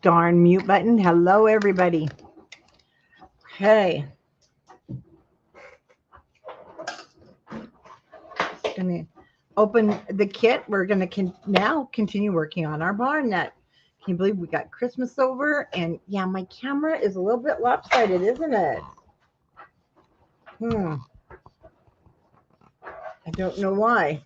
Darn mute button. Hello, everybody. Hey, gonna open the kit. We're gonna now continue working on our barn net. Can you believe we got Christmas over? And yeah, my camera is a little bit lopsided, isn't it? I don't know why.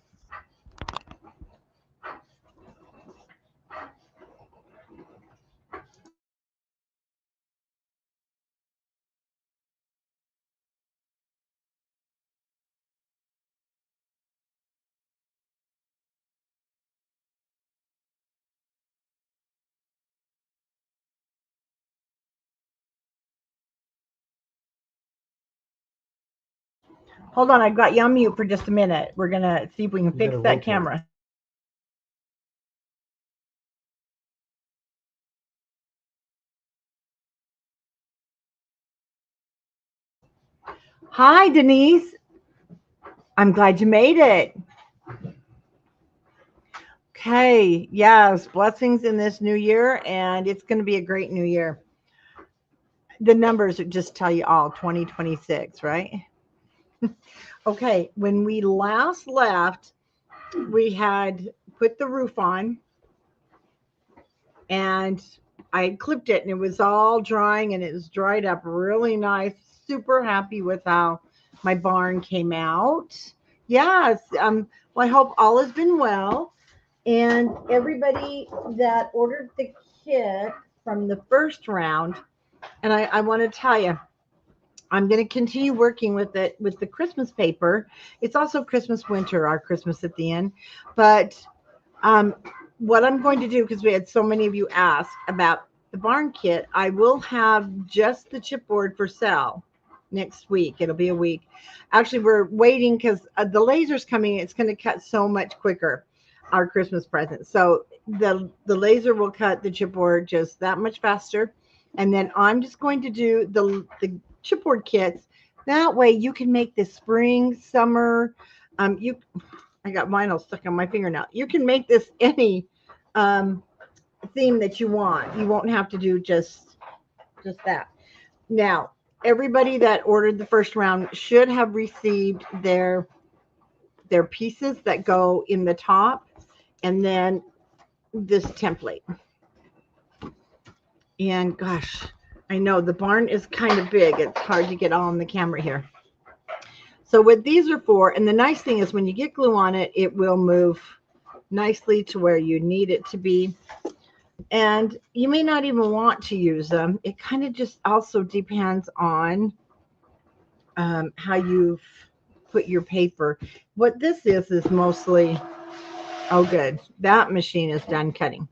Hold on, I've got you on mute for just a minute. We're gonna see if we can fix that camera. Hi, Denise. I'm glad you made it. Okay, yes, blessings in this new year, and it's going to be a great new year. The numbers just tell you all 2026, right? Okay, when we last left, we had put the roof on and I clipped it and it was all drying and it was dried up really nice. Super happy with how my barn came out. Yes, well, I hope all has been well. And everybody that ordered the kit from the first round, and I want to tell you, I'm going to continue working with it with the Christmas paper. It's also Christmas winter, our Christmas at the end. But um, what I'm going to do, because we had so many of you ask about the barn kit, I will have just the chipboard for sale next week. It'll be a week. Actually, we're waiting because the laser's coming. It's going to cut so much quicker, our Christmas present. So the laser will cut the chipboard just that much faster. And then I'm just going to do the chipboard kits. That way you can make the spring, summer. You I got vinyl stuck on my finger now. You can make this any um, theme that you want. You won't have to do just that. Now, everybody that ordered the first round should have received their pieces that go in the top, and then this template. And gosh, I know the barn is kind of big. It's hard to get all on the camera here. So what these are for, and the nice thing is when you get glue on it, it will move nicely to where you need it to be. And you may not even want to use them. It kind of just also depends on how you've put your paper. What this is mostly, oh good, that machine is done cutting.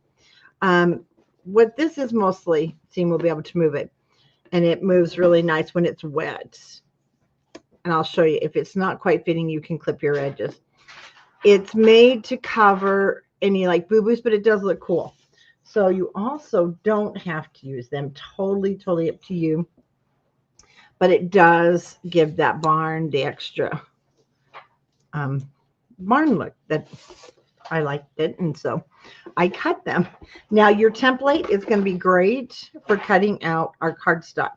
What this is mostly, team will be able to move it. And it moves really nice when it's wet. And I'll show you, if it's not quite fitting, you can clip your edges. It's made to cover any like boo-boos, but it does look cool. So you also don't have to use them. Totally up to you. But it does give that barn the extra barn look that I liked it. And so I cut them. Now your template is going to be great for cutting out our cardstock.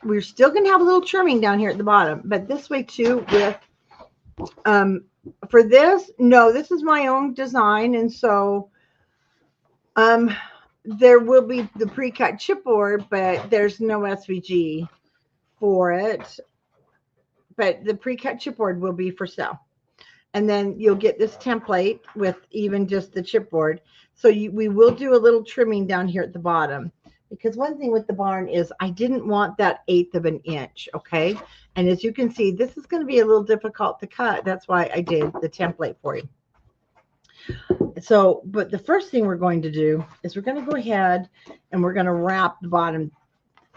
We're still going to have a little trimming down here at the bottom, but this way too with for this, no, this is my own design. And so there will be the pre-cut chipboard, but there's no SVG for it. But the pre-cut chipboard will be for sale. And then you'll get this template with even just the chipboard. So we will do a little trimming down here at the bottom, because one thing with the barn is I didn't want that 1/8 of an inch. Okay. And as you can see, this is going to be a little difficult to cut. That's why I did the template for you. So, but the first thing we're going to do is we're going to go ahead and we're going to wrap the bottom,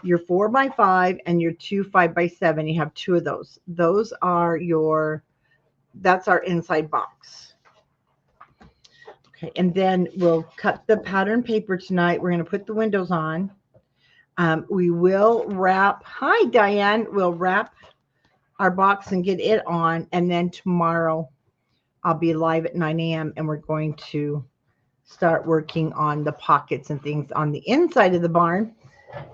your 4x5 and your 2 5x7. You have 2 of those. Those are your, that's our inside box. Okay, and then we'll cut the pattern paper tonight. We're going to put the windows on. We will wrap, hi Diane, we'll wrap our box and get it on. And then tomorrow I'll be live at 9 a.m. and we're going to start working on the pockets and things on the inside of the barn,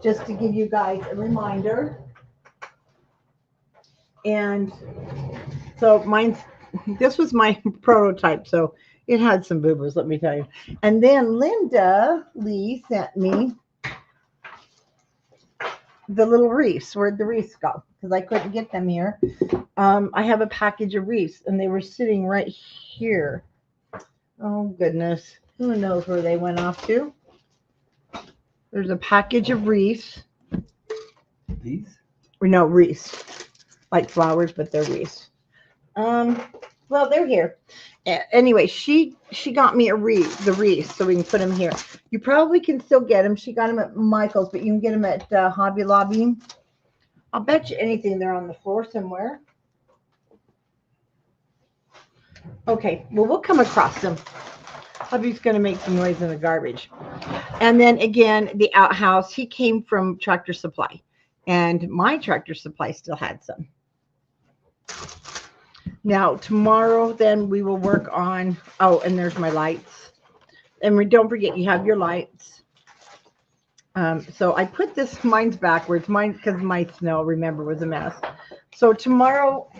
just to give you guys a reminder. And so this was my prototype, so it had some boo-boos, let me tell you. And then Linda Lee sent me the little wreaths. Where'd the wreaths go? Because I couldn't get them here. I have a package of wreaths, and they were sitting right here. Oh, goodness. Who knows where they went off to? There's a package of wreaths. These? No, wreaths. Like flowers, but they're wreaths. Well, they're here. Anyway, she got me the wreaths, so we can put them here. You probably can still get them. She got them at Michael's, but you can get them at Hobby Lobby. I'll bet you anything they're on the floor somewhere. Okay, well, we'll come across them. Hubby's going to make some noise in the garbage. And then again, the outhouse, he came from Tractor Supply, and my Tractor Supply still had some. Now, tomorrow, then we will work on, oh, and there's my lights. And don't forget, you have your lights. So I put this, mine's backwards, because my snow, remember, was a mess. So tomorrow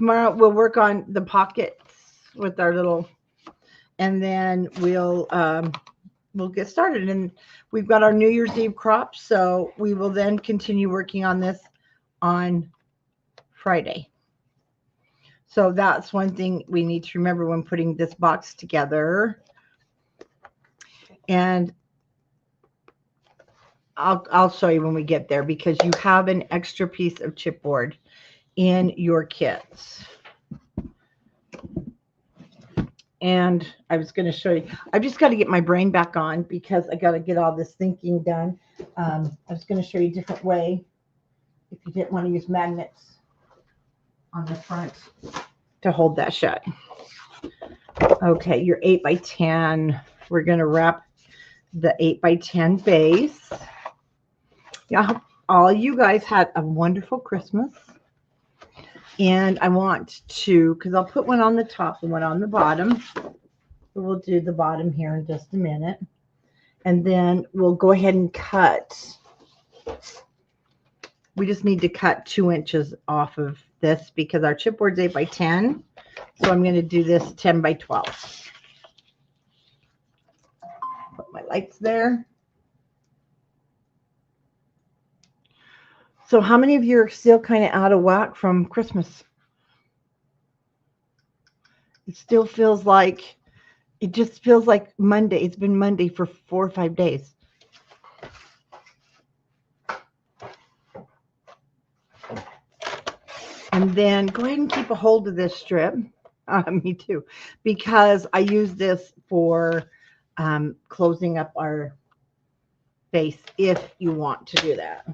we'll work on the pockets with our little, and then we'll get started. And we've got our New Year's Eve crops, so we will then continue working on this on Friday. So that's one thing we need to remember when putting this box together. And I'll show you when we get there, because you have an extra piece of chipboard in your kits. And I was going to show you, I've just got to get my brain back on, because I got to get all this thinking done. I was going to show you a different way, if you didn't want to use magnets on the front to hold that shut. Okay, your 8x10. We're going to wrap the 8x10 base. Yeah, all you guys had a wonderful Christmas. And I want to, because I'll put one on the top and one on the bottom. We'll do the bottom here in just a minute. And then we'll go ahead and cut. We just need to cut 2 inches off of this, because our chipboard's 8x10. So I'm going to do this 10x12. Put my lights there. So how many of you are still kind of out of whack from Christmas? It still feels like, it just feels like Monday. It's been Monday for 4 or 5 days. And then go ahead and keep a hold of this strip. Me too. Because I use this for closing up our base, if you want to do that.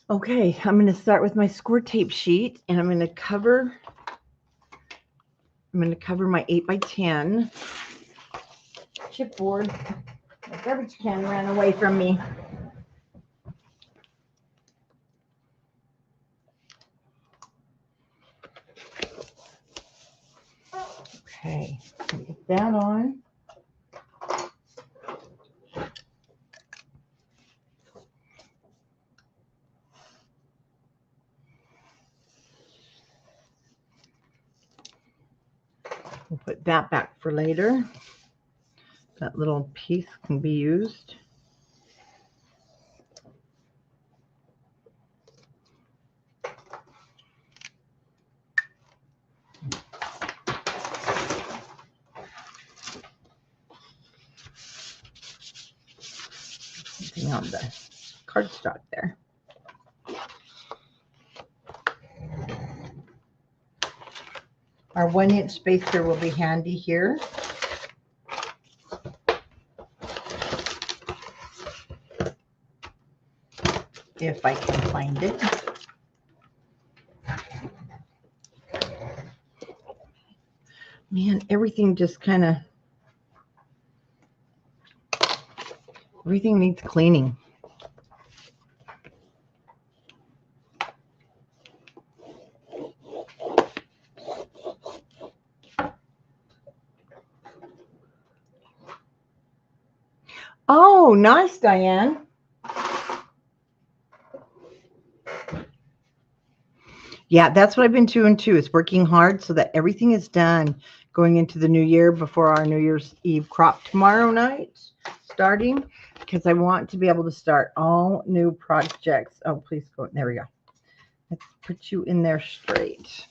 Okay, I'm going to start with my score tape sheet, and I'm going to cover my 8x10 chipboard. My garbage can ran away from me. Okay, get that on. We'll put that back for later. That little piece can be used. Something on the cardstock there. Our 1-inch spacer will be handy here. If I can find it. Man, everything just kind of, everything needs cleaning. Oh, nice, Diane. Yeah, that's what I've been doing too, is working hard so that everything is done going into the new year before our New Year's Eve crop tomorrow night starting, because I want to be able to start all new projects. Oh, please go. There we go. Let's put you in there straight.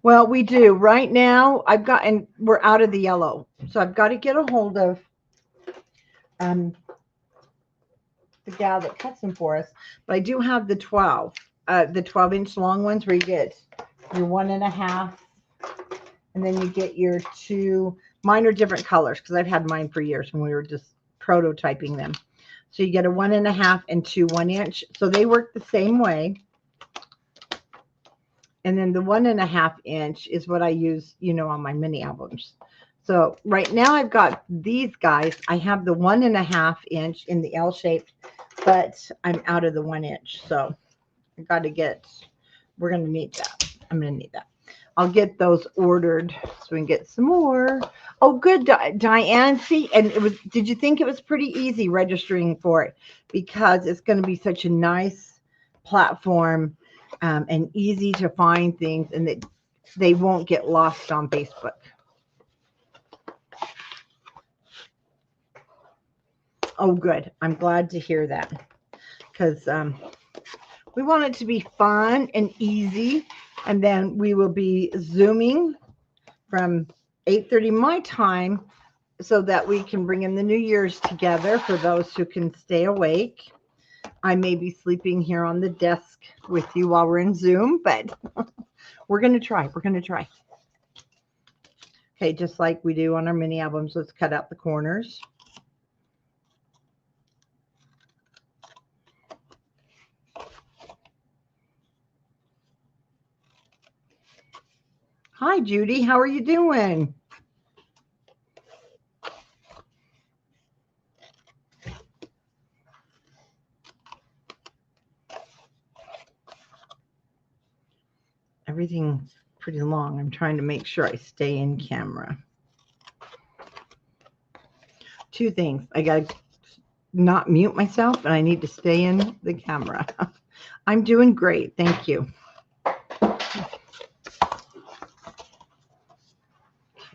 Well, we do. Right now, and we're out of the yellow. So I've got to get a hold of the gal that cuts them for us. But I do have the 12-inch long ones where you get your 1.5, and then you get your 2. Mine are different colors because I've had mine for years when we were just prototyping them. So you get a 1.5 and 2 1-inch. So they work the same way. And then the 1.5 inch is what I use, on my mini albums. So right now I've got these guys. I have the 1.5 inch in the L shape, but I'm out of the 1 inch. So I got to we're going to need that. I'm going to need that. I'll get those ordered so we can get some more. Oh, good, Diane. See, and did you think it was pretty easy registering for it? Because it's going to be such a nice platform. And easy to find things, and that they won't get lost on Facebook. Oh, good. I'm glad to hear that, because we want it to be fun and easy. And then we will be Zooming from 8:30 my time so that we can bring in the New Year's together for those who can stay awake. I may be sleeping here on the desk with you while we're in Zoom, but we're going to try. We're going to try. Okay, just like we do on our mini albums, let's cut out the corners. Hi, Judy. How are you doing? Everything's pretty long. I'm trying to make sure I stay in camera. 2 things. I got to not mute myself, and I need to stay in the camera. I'm doing great. Thank you.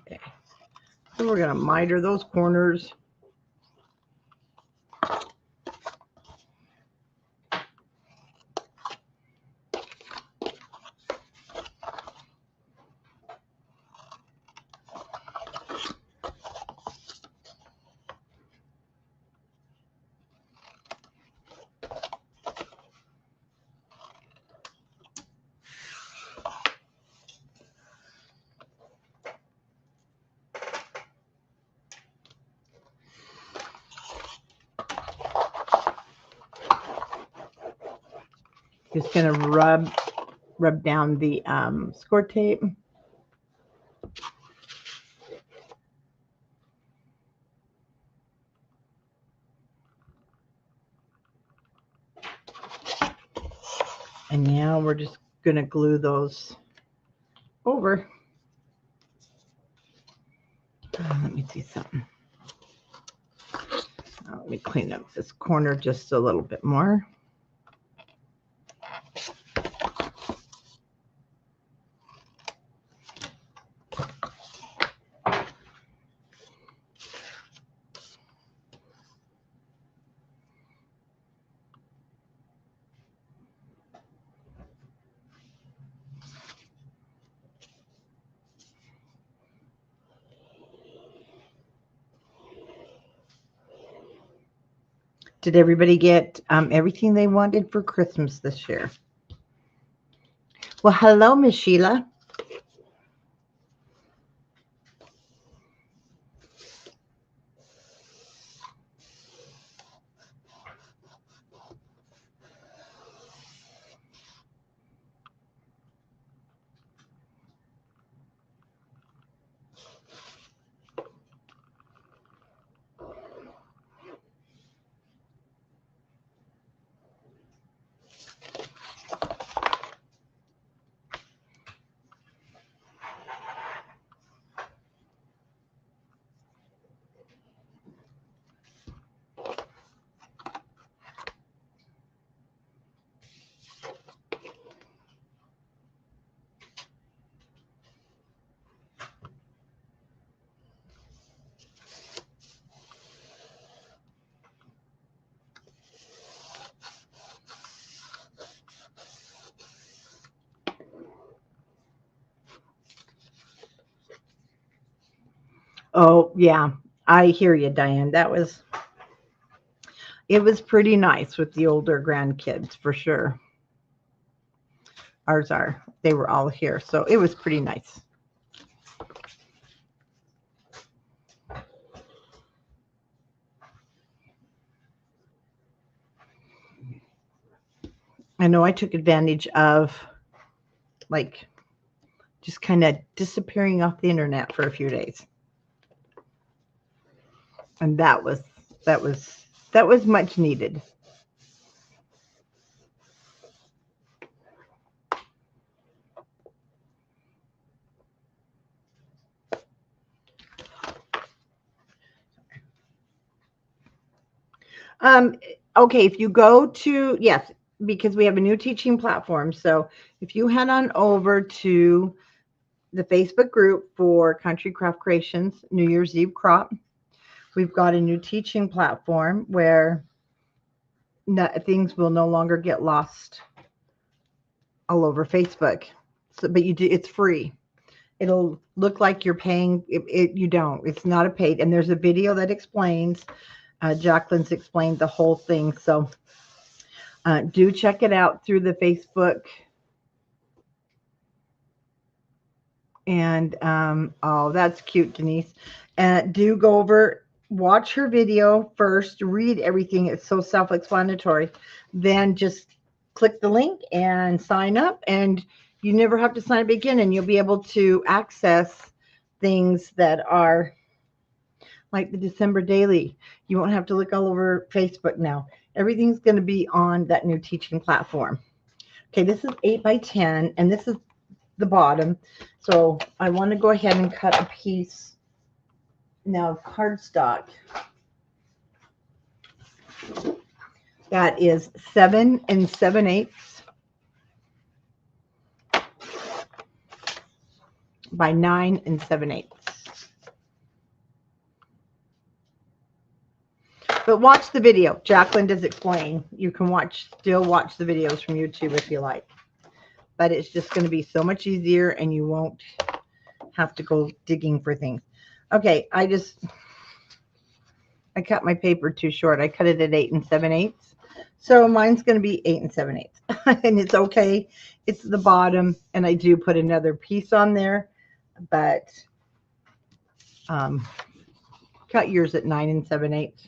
Okay. So we're going to miter those corners. Just going to rub down the score tape. And now we're just going to glue those over. Let me see something. Let me clean up this corner just a little bit more. Did everybody get everything they wanted for Christmas this year? Well, hello, Miss Sheila. Oh, yeah. I hear you, Diane. It was pretty nice with the older grandkids for sure. They were all here. So it was pretty nice. I know I took advantage of like just kind of disappearing off the internet for a few days. And that was much needed. Okay, if you go to, yes, because we have a new teaching platform. So if you head on over to the Facebook group for Country Craft Creations New Year's Eve Crop, we've got a new teaching platform where things will no longer get lost all over Facebook. So, but it's free. It'll look like you're paying. You don't. It's not a paid. And there's a video that explains. Jacqueline's explained the whole thing. So do check it out through the Facebook. And oh, that's cute, Denise. Do go over, watch her video first, read everything. It's so self-explanatory. Then just click the link and sign up. And you never have to sign up again. And you'll be able to access things that are like the December Daily. You won't have to look all over Facebook now. Everything's going to be on that new teaching platform. Okay, this is 8 by 10, and this is the bottom. So I want to go ahead and cut a piece now of cardstock. That is 7 7/8 by 9 7/8. But watch the video. Jacqueline does explain. You can still watch the videos from YouTube if you like. But it's just going to be so much easier and you won't have to go digging for things. Okay, I cut my paper too short. I cut it at 8 7/8. So mine's going to be 8 7/8. And it's okay. It's the bottom. And I do put another piece on there. But cut yours at 9 7/8.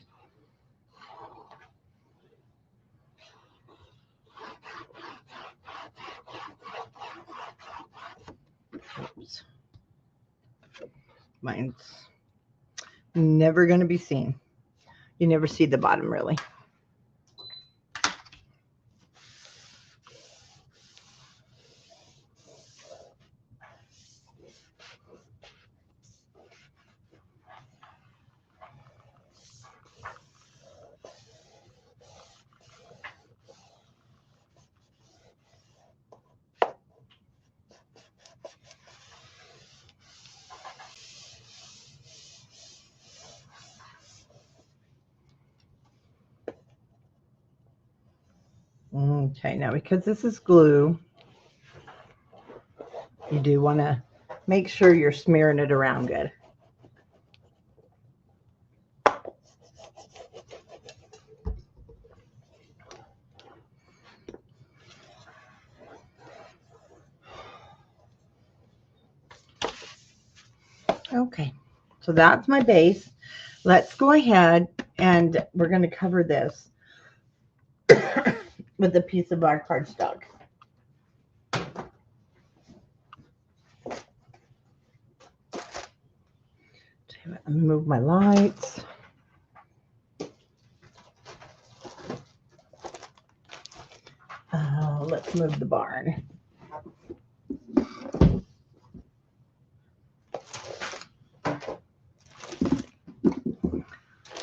Oops. Mine's never going to be seen. You never see the bottom really. Okay, now because this is glue, you do want to make sure you're smearing it around good. Okay, so that's my base. Let's go ahead and we're going to cover this with a piece of our cardstock. Let me move my lights. Let's move the barn.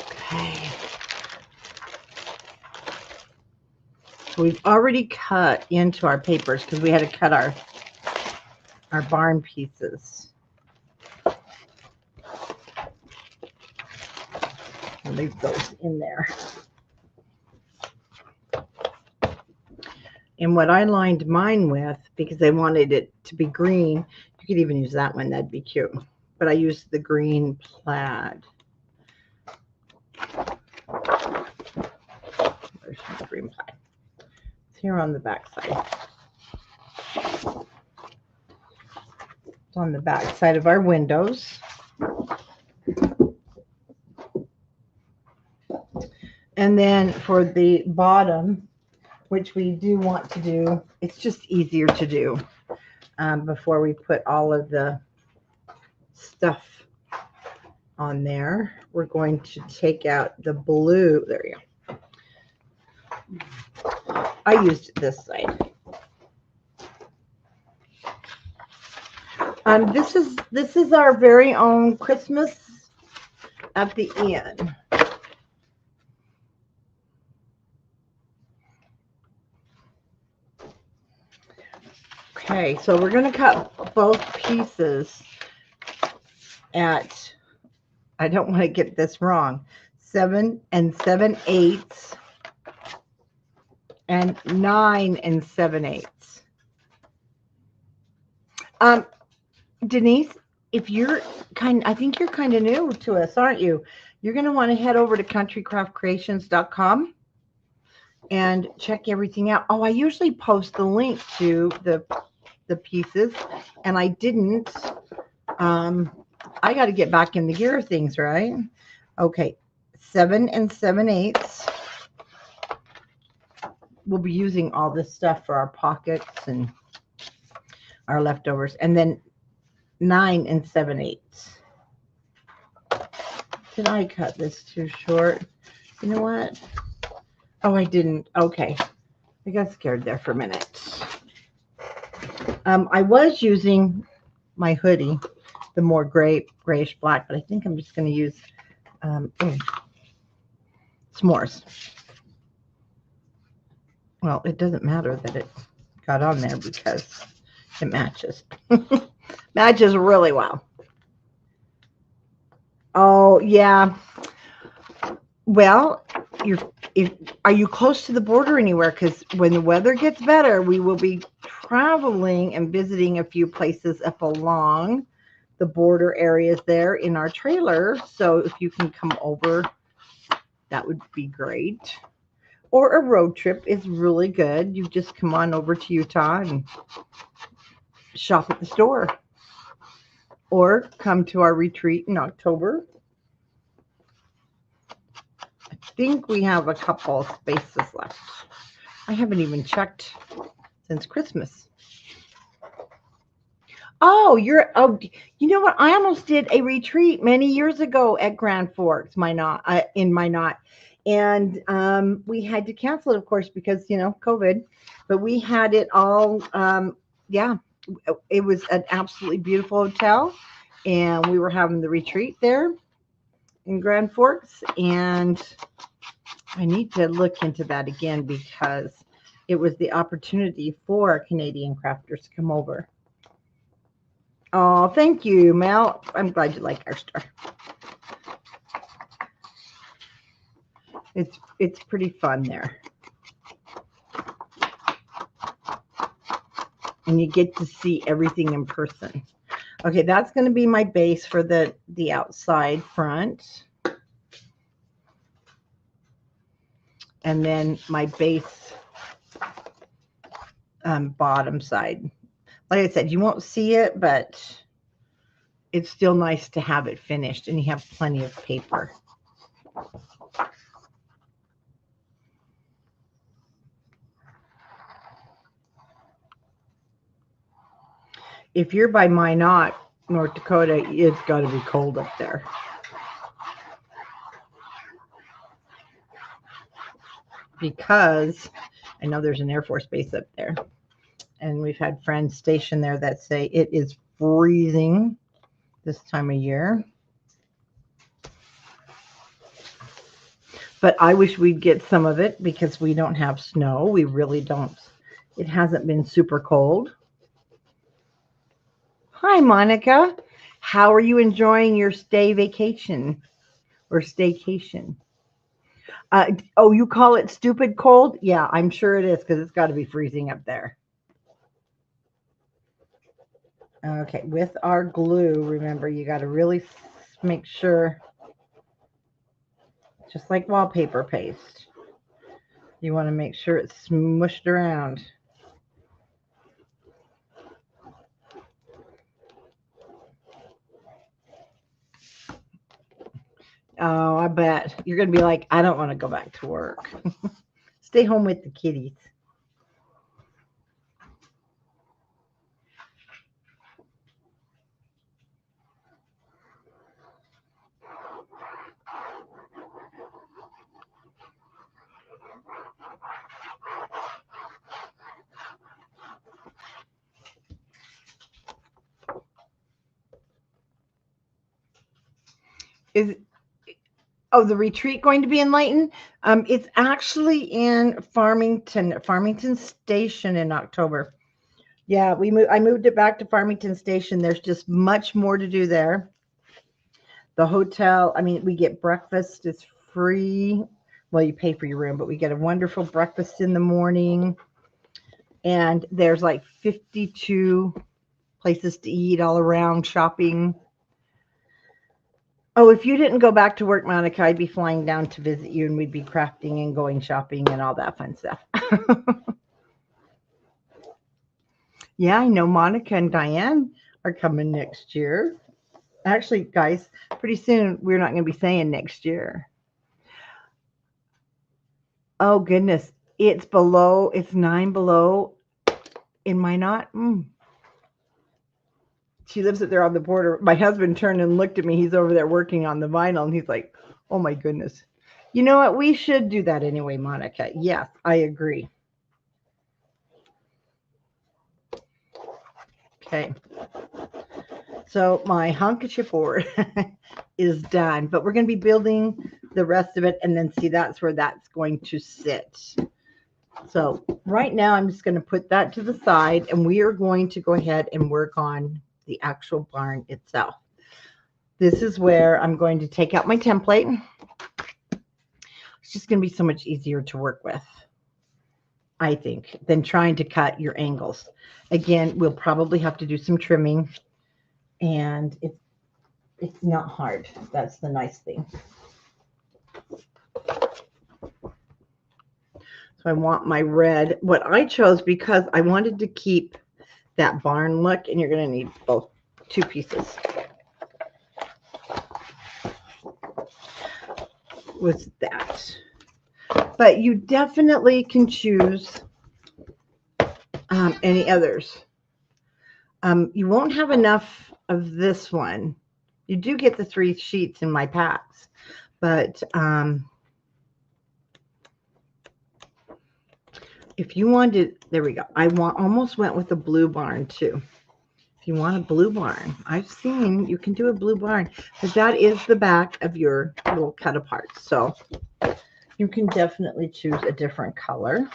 Okay. We've already cut into our papers because we had to cut our barn pieces. I'll leave those in there. And what I lined mine with, because I wanted it to be green, you could even use that one, that'd be cute. But I used the green plaid. Where's my green plaid? It's here on the back side. It's on the back side of our windows. And then for the bottom, which we do want to do, it's just easier to do before we put all of the stuff on there. We're going to take out the blue. There you go. I used this side. This is our very own Christmas at the end. Okay, so we're going to cut both pieces at, I don't want to get this wrong, 7 7/8 and 9 7/8. Denise, if you're I think you're kind of new to us, aren't you? You're going to want to head over to countrycraftcreations.com and check everything out. Oh, I usually post the link to the pieces, and I didn't. I got to get back in the gear of things, right? Okay, 7 7/8. We'll be using all this stuff for our pockets and our leftovers, and then 9 7/8. Did I cut this too short? You know what? Oh, I didn't. Okay, I got scared there for a minute. I was using my hoodie, the more grayish black, but I think I'm just going to use s'mores. Well, it doesn't matter that it got on there because it matches. Matches really well. Oh, yeah. Well, are you close to the border anywhere? Because when the weather gets better, we will be traveling and visiting a few places up along the border areas there in our trailer. So if you can come over, that would be great. Or a road trip is really good. You just come on over to Utah and shop at the store. Or come to our retreat in October. I think we have a couple spaces left. I haven't even checked since Christmas. Oh, you know what? I almost did a retreat many years ago at Grand Forks, in Minot. And we had to cancel it, of course, because, COVID. But we had it all, yeah. It was an absolutely beautiful hotel. And we were having the retreat there in Grand Forks. And I need to look into that again because it was the opportunity for Canadian crafters to come over. Oh, thank you, Mel. I'm glad you like our store. It's pretty fun there. And you get to see everything in person. Okay, that's going to be my base for the outside front. And then my base bottom side. Like I said, you won't see it, but it's still nice to have it finished and you have plenty of paper. If you're by Minot, North Dakota, it's got to be cold up there. Because I know there's an Air Force base up there. And we've had friends stationed there that say it is freezing this time of year. But I wish we'd get some of it because we don't have snow. We really don't. It hasn't been super cold. Hi, Monica. How are you enjoying your stay vacation or staycation? Oh, you call it stupid cold? Yeah, I'm sure it is because it's got to be freezing up there. Okay, with our glue, remember, you got to really make sure, just like wallpaper paste, you want to make sure it's smushed around. Oh, I bet. You're going to be like, I don't want to go back to work. Stay home with the kitties. Is the retreat going to be in Layton? It's actually in Farmington Station in October. Yeah, I moved it back to Farmington Station. There's just much more to do there. The hotel, I mean, we get breakfast. It's free. Well, you pay for your room, but we get a wonderful breakfast in the morning. And there's like 52 places to eat all around, shopping. Oh, if you didn't go back to work, Monica, I'd be flying down to visit you and we'd be crafting and going shopping and all that fun stuff. Yeah, I know Monica and Diane are coming next year. Actually, guys, pretty soon we're not going to be saying next year. Oh, goodness. It's 9 below in Minot. She lives up there on the border. My husband turned and looked at me. He's over there working on the vinyl, and he's like, oh, my goodness. You know what? We should do that anyway, Monica. Yes, I agree. Okay. So my handkerchief board is done, but we're going to be building the rest of it, and then see, that's where that's going to sit. So right now I'm just going to put that to the side, and we are going to go ahead and work on the actual barn itself. This is where I'm going to take out my template. It's just going to be so much easier to work with, I think, than trying to cut your angles. Again, we'll probably have to do some trimming, and it's not hard. That's the nice thing. So I want my red. What I chose, because I wanted to keep that barn look, and you're going to need both, 2 pieces. Was that. But you definitely can choose any others. You won't have enough of this one. You do get the 3 sheets in my packs, but if you wanted, there we go. I almost went with a blue barn too. If you want a blue barn, I've seen you can do a blue barn, but that is the back of your little cut apart. So you can definitely choose a different color.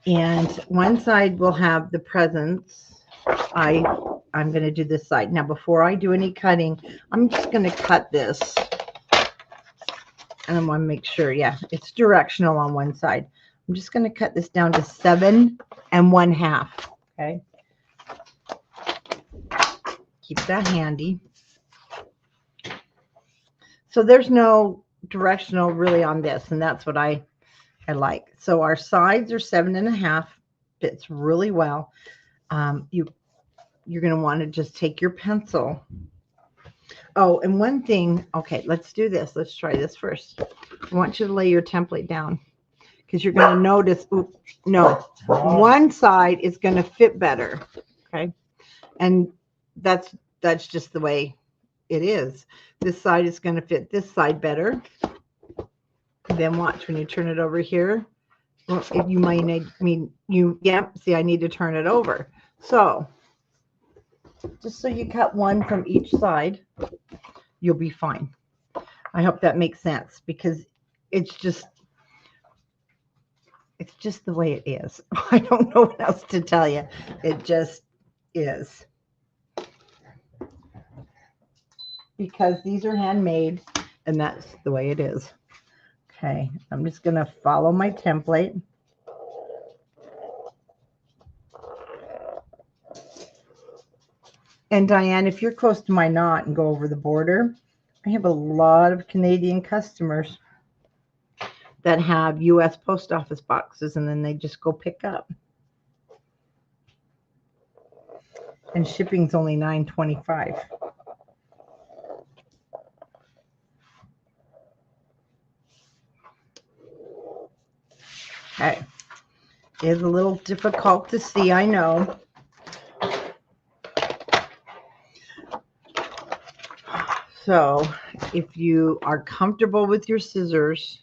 And one side will have the presents. I'm going to do this side. Now, before I do any cutting, I'm just going to cut this. And I want to make sure, yeah, it's directional on one side. I'm just going to cut this down to 7 1/2. Okay. Keep that handy. So there's no directional really on this, and that's what I like. So our sides are 7 1/2. Fits really well. you're going to want to just take your pencil. Oh, and one thing, okay, let's do this. Let's try this first. I want you to lay your template down because you're going to notice, oops, no, one side is going to fit better, okay? And that's just the way it is. This side is going to fit this side better. Then watch when you turn it over here. Well, if you might need, see, I need to turn it over. So just so you cut one from each side, you'll be fine. I hope that makes sense because it's just the way it is. I don't know what else to tell you. It just is. Because these are handmade and that's the way it is. Okay, I'm just going to follow my template. And Diane, if you're close to my knot and go over the border, I have a lot of Canadian customers that have U.S. post office boxes and then they just go pick up. And shipping's only $9.25. Okay. It's a little difficult to see, I know. So if you are comfortable with your scissors,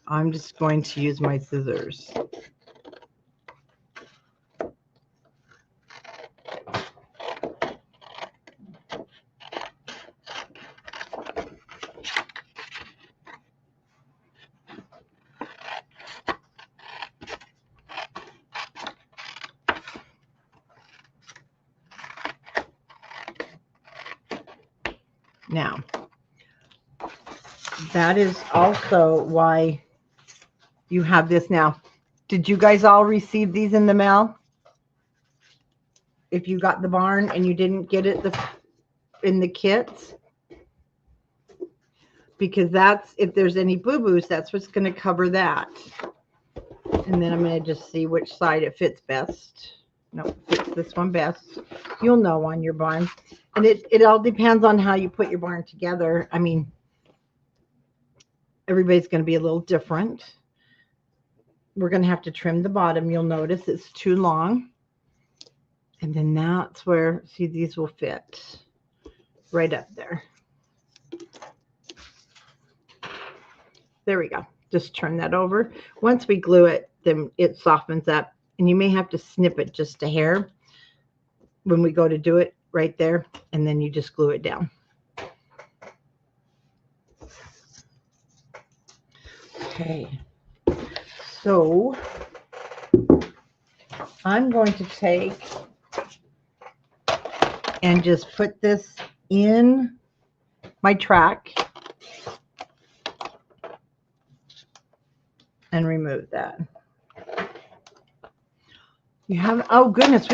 I'm just going to use my scissors. Now, that is also why you have this now. Did you guys all receive these in the mail? If you got the barn and you didn't get it in the kits? Because that's, if there's any boo-boos, that's what's going to cover that. And then I'm going to just see which side it fits best. No, it fits this one best. You'll know on your barn. And it all depends on how you put your barn together. I mean, everybody's going to be a little different. We're going to have to trim the bottom. You'll notice it's too long. And then that's where, see, these will fit right up there. There we go. Just turn that over. Once we glue it, then it softens up. And you may have to snip it just a hair when we go to do it right there. And then you just glue it down. Okay. So I'm going to take and just put this in my track and remove that. You have, oh goodness,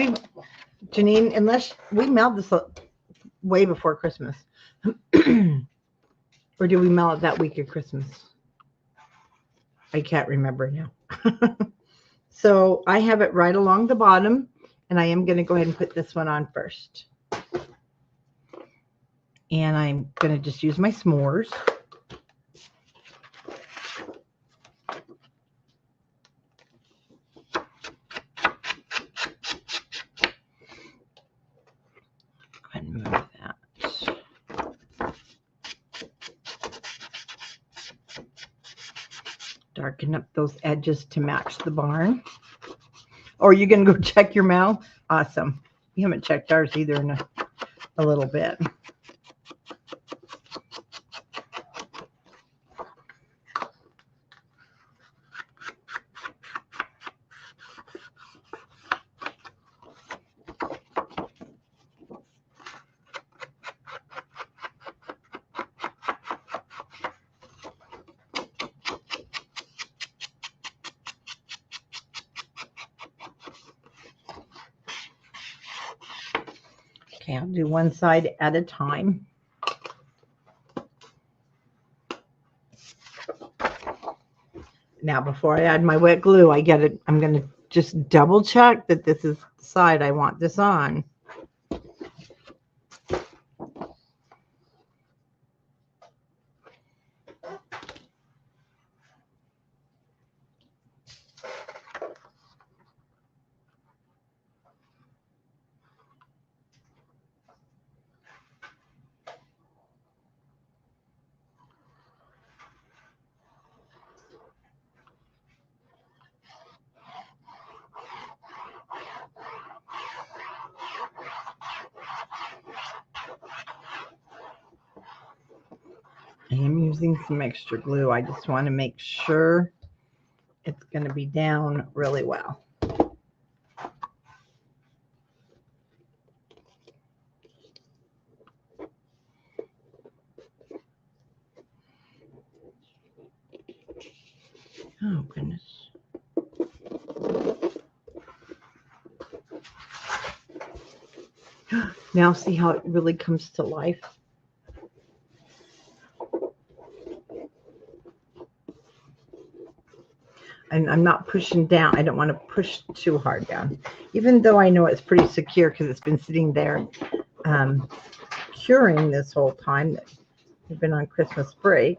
Janine, unless we mailed this way before Christmas. Or did we mail it that week of Christmas? I can't remember now. So I have it right along the bottom, and I am going to go ahead and put this one on first. And I'm going to just use my s'mores. And move that. Darken up those edges to match the barn. Or you can go check your mail. Awesome. We haven't checked ours either in a little bit. Okay, I'll do one side at a time. Now, before I add my wet glue, I'm going to just double check that this is the side I want this on. I am using some extra glue. I just want to make sure it's going to be down really well. Oh, goodness. Now see how it really comes to life? And I'm not pushing down. I don't want to push too hard down, even though I know it's pretty secure because it's been sitting there curing this whole time that we've been on Christmas break.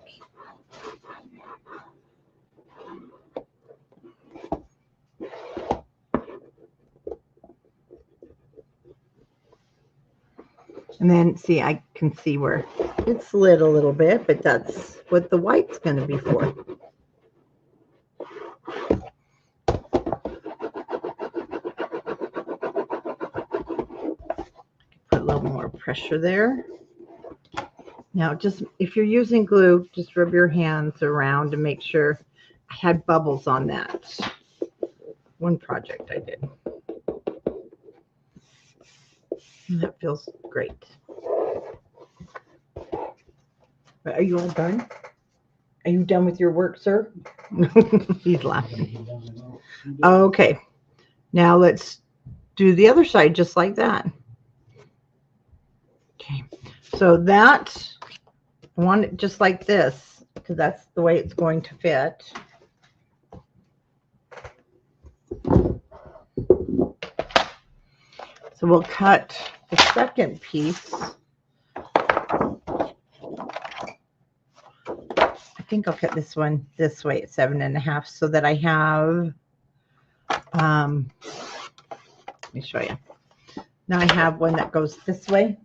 And then see, I can see where it slid a little bit, but that's what the white's going to be for. Put a little more pressure there. Now, just if you're using glue, just rub your hands around to make sure. I had bubbles on that one project I did. And that feels great. Are you all done? Are you done with your work, sir? He's laughing. Okay. Now let's do the other side just like that. Okay. So that, I want it just like this because that's the way it's going to fit. So we'll cut the second piece. I think I'll cut this one this way at 7.5 so that I have, let me show you. Now I have one that goes this way,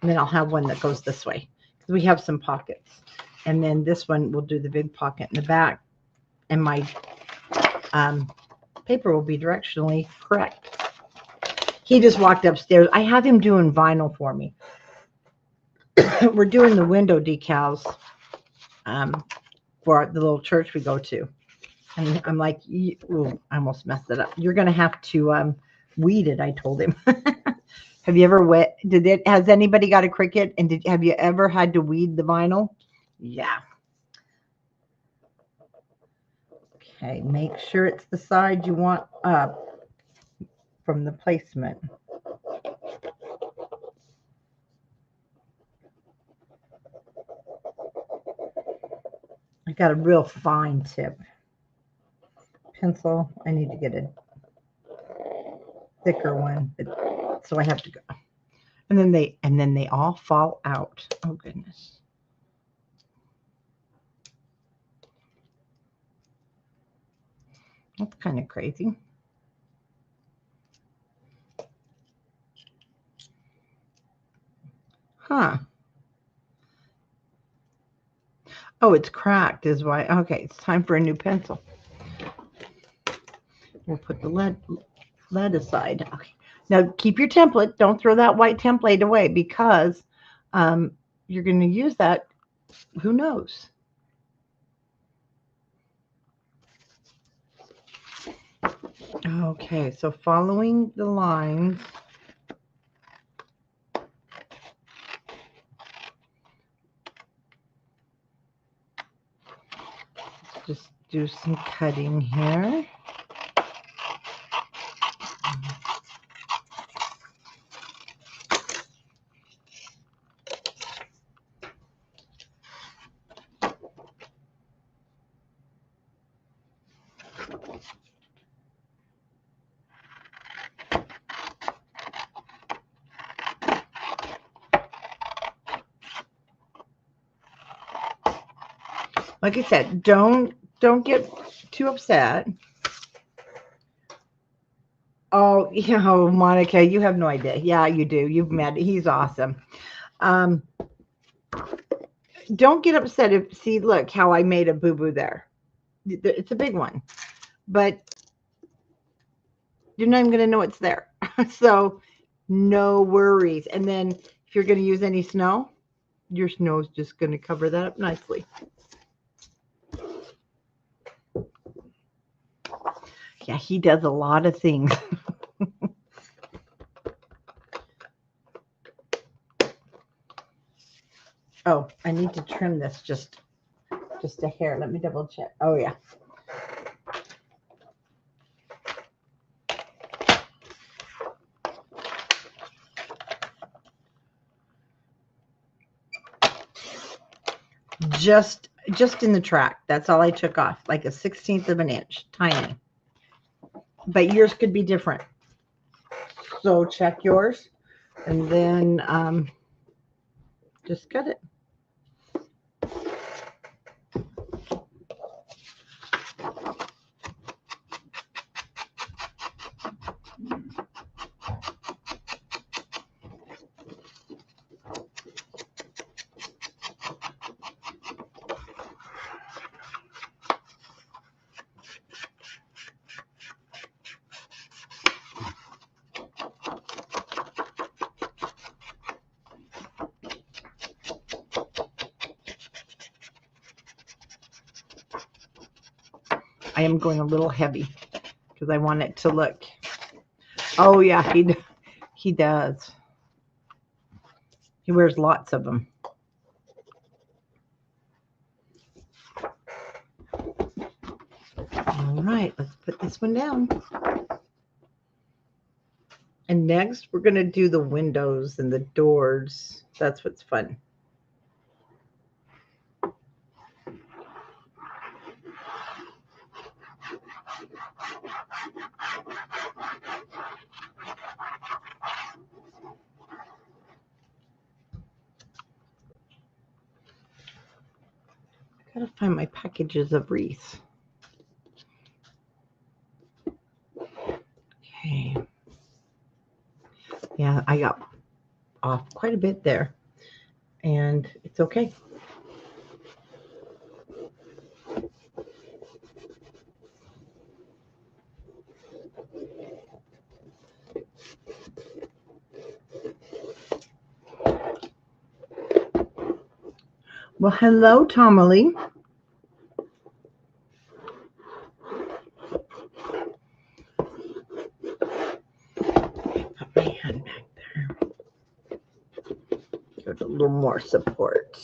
and then I'll have one that goes this way because we have some pockets. And then this one will do the big pocket in the back, and my paper will be directionally correct. He just walked upstairs. I have him doing vinyl for me. We're doing the window decals for the little church we go to. And I'm like, ooh, I almost messed it up. You're going to have to weed it, I told him. Have you ever has anybody got a Cricut? And have you ever had to weed the vinyl? Yeah. Okay, make sure it's the side you want up from the placement. I got a real fine tip pencil. I need to get a thicker one, so I have to go. And then they all fall out. Oh goodness. That's kind of crazy. Huh. Oh, it's cracked is why. Okay, it's time for a new pencil. We'll put the lead aside. Okay. Now keep your template. Don't throw that white template away because you're going to use that. Who knows? Okay, so following the lines. Just do some cutting here. Like I said, don't get too upset. Oh, Monica, you have no idea. Yeah, you do. You've met. He's awesome. Um, don't get upset if see. Look how I made a boo boo there. It's a big one, but you're not even going to know it's there. So no worries. And then if you're going to use any snow, your snow is just going to cover that up nicely. Yeah, he does a lot of things. Oh, I need to trim this just a hair. Let me double check. Oh yeah. Just in the track. That's all I took off, like a 1/16 of an inch, tiny. But yours could be different. So check yours, and then just cut it. I am going a little heavy because I want it to look. Oh yeah, he does. He wears lots of them. All right, let's put this one down. And next, we're going to do the windows and the doors. That's what's fun. I gotta find my packages of wreaths. Okay. Yeah, I got off quite a bit there, and it's okay. Well, hello, Tomalee. Put my hand back there. Give it a little more support.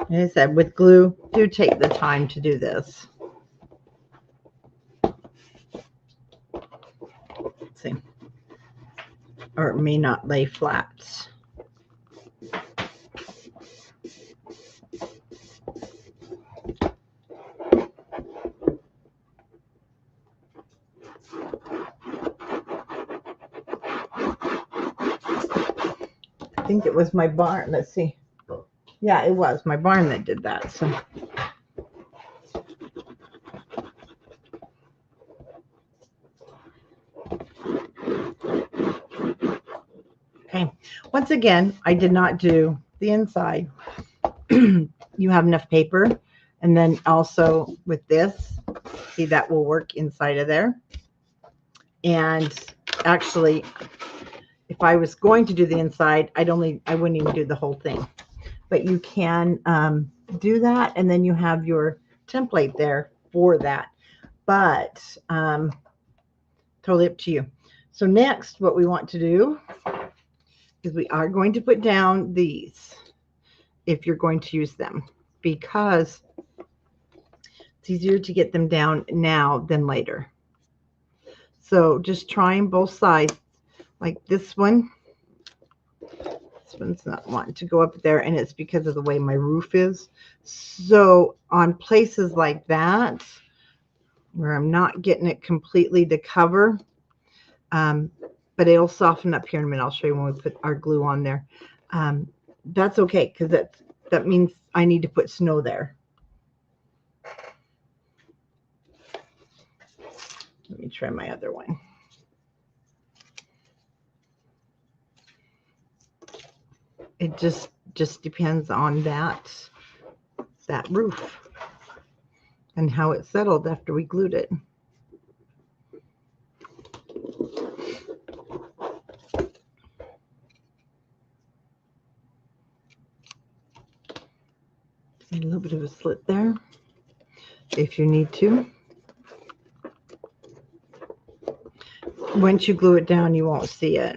As I said, with glue, do take the time to do this. Let's see. Or it may not lay flat. I think it was my barn. Let's see. Yeah, it was my barn that did that. So. Okay. Once again, I did not do the inside. You have enough paper. And then also with this, see, that will work inside of there. And actually, if I was going to do the inside, I wouldn't even do the whole thing. But you can do that, and then you have your template there for that. But totally up to you. So next, what we want to do is we are going to put down these if you're going to use them, because it's easier to get them down now than later. So just trying both sides, like this one. This one's not wanting to go up there, and it's because of the way my roof is. So on places like that, where I'm not getting it completely to cover. But it'll soften up here in a minute. I'll show you when we put our glue on there. That's okay, because that means I need to put snow there. Let me try my other one. It just depends on that roof and how it settled after we glued it. A little bit of a slit there if you need to. Once you glue it down, you won't see it.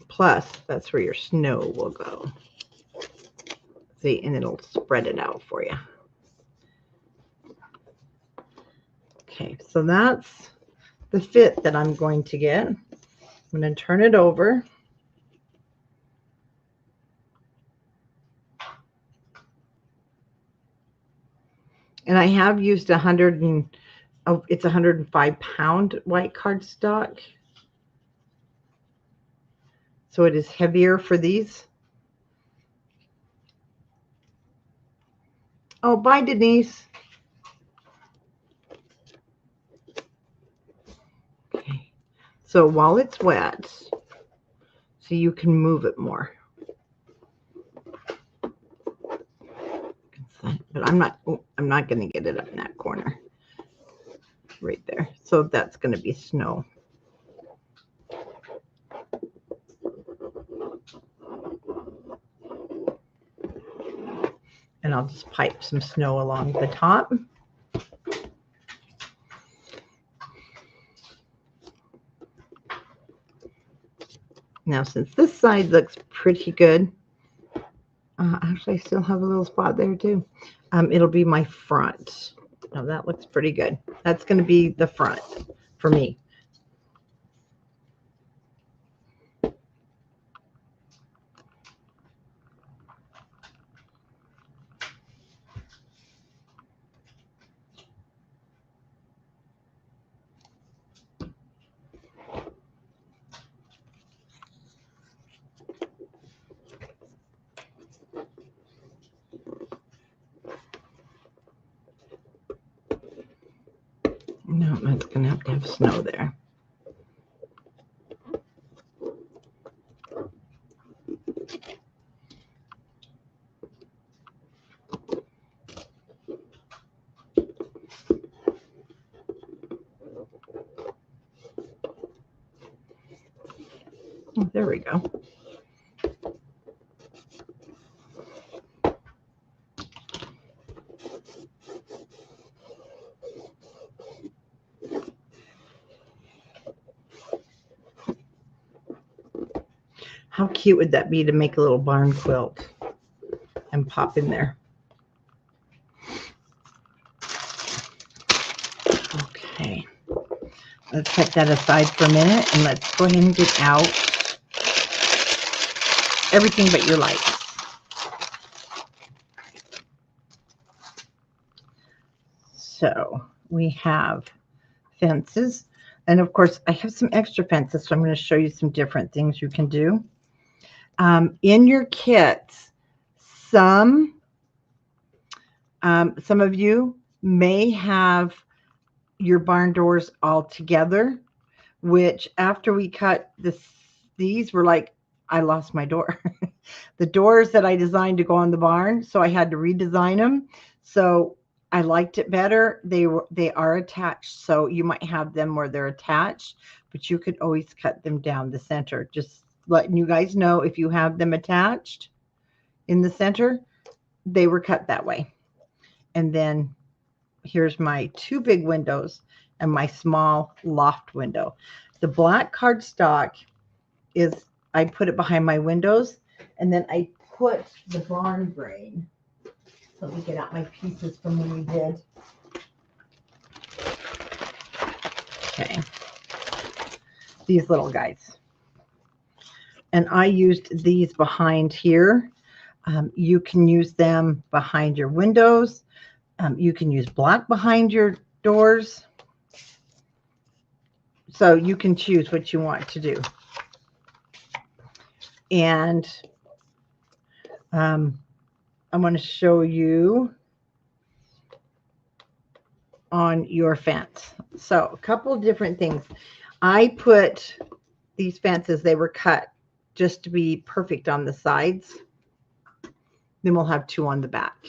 Plus, that's where your snow will go. See, and it'll spread it out for you. Okay, so that's the fit that I'm going to get. I'm going to turn it over. And I have used it's 105-pound white cardstock. So it is heavier for these. Oh, bye, Denise. Okay. So while it's wet, so you can move it more. But I'm not going to get it up in that corner right there. So that's going to be snow. And I'll just pipe some snow along the top. Now, since this side looks pretty good, actually I still have a little spot there too. It'll be my front. Now that looks pretty good. That's going to be the front for me. No, that's going to have snow there. Oh, there we go. How cute would that be to make a little barn quilt and pop in there? Okay, let's set that aside for a minute and let's go ahead and get out everything but your lights. So we have fences, and of course I have some extra fences, so I'm going to show you some different things you can do. In your kits, some of you may have your barn doors all together, which after we cut these were like, I lost my door. The doors that I designed to go on the barn, so I had to redesign them. So I liked it better. They are attached, so you might have them where they're attached, but you could always cut them down the center. Just letting you guys know, if you have them attached in the center, they were cut that way. And then here's my 2 big windows and my small loft window. The black cardstock is, I put it behind my windows, and then I put the barn grain. Let me get out my pieces from when we did. Okay. These little guys. And I used these behind here. You can use them behind your windows. You can use black behind your doors. So you can choose what you want to do. And I want to show you on your fence. So a couple of different things. I put these fences, they were cut just to be perfect on the sides. Then we'll have 2 on the back.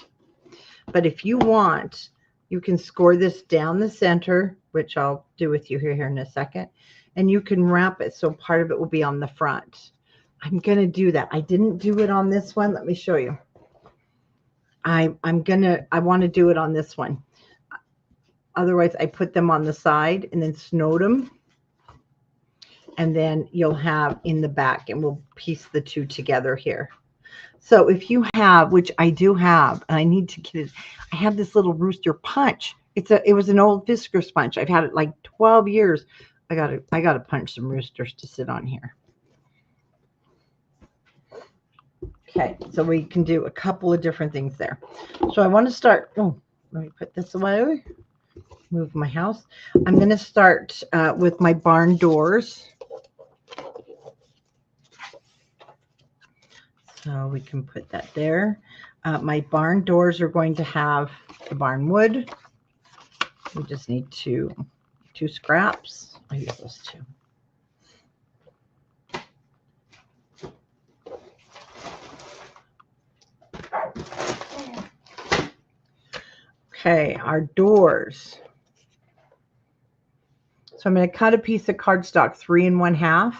But if you want, you can score this down the center, which I'll do with you here in a second. And you can wrap it so part of it will be on the front. I'm going to do that. I didn't do it on this one. Let me show you. I want to do it on this one. Otherwise, I put them on the side and then snowed them. And then you'll have in the back, and we'll piece the 2 together here. So if you have, which I do have, and I need to get it, I have this little rooster punch. It was an old Fisker punch. I've had it like 12 years. I gotta punch some roosters to sit on here. Okay, so we can do a couple of different things there. So I want to start. Oh, let me put this away. Move my house. I'm going to start with my barn doors. So we can put that there. My barn doors are going to have the barn wood. We just need 2 scraps. I use those 2. Okay, our doors. So I'm going to cut a piece of cardstock 3 1/2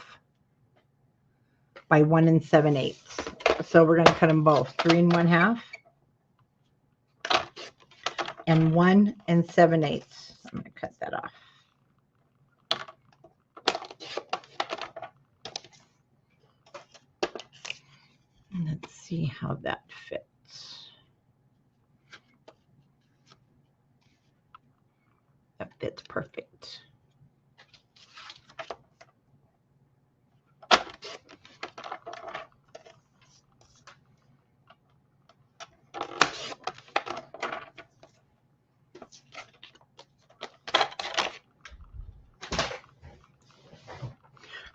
by 1 7/8. So we're going to cut them both 3 1/2 and 1 7/8. I'm going to cut that off. And let's see how that fits. That fits perfect.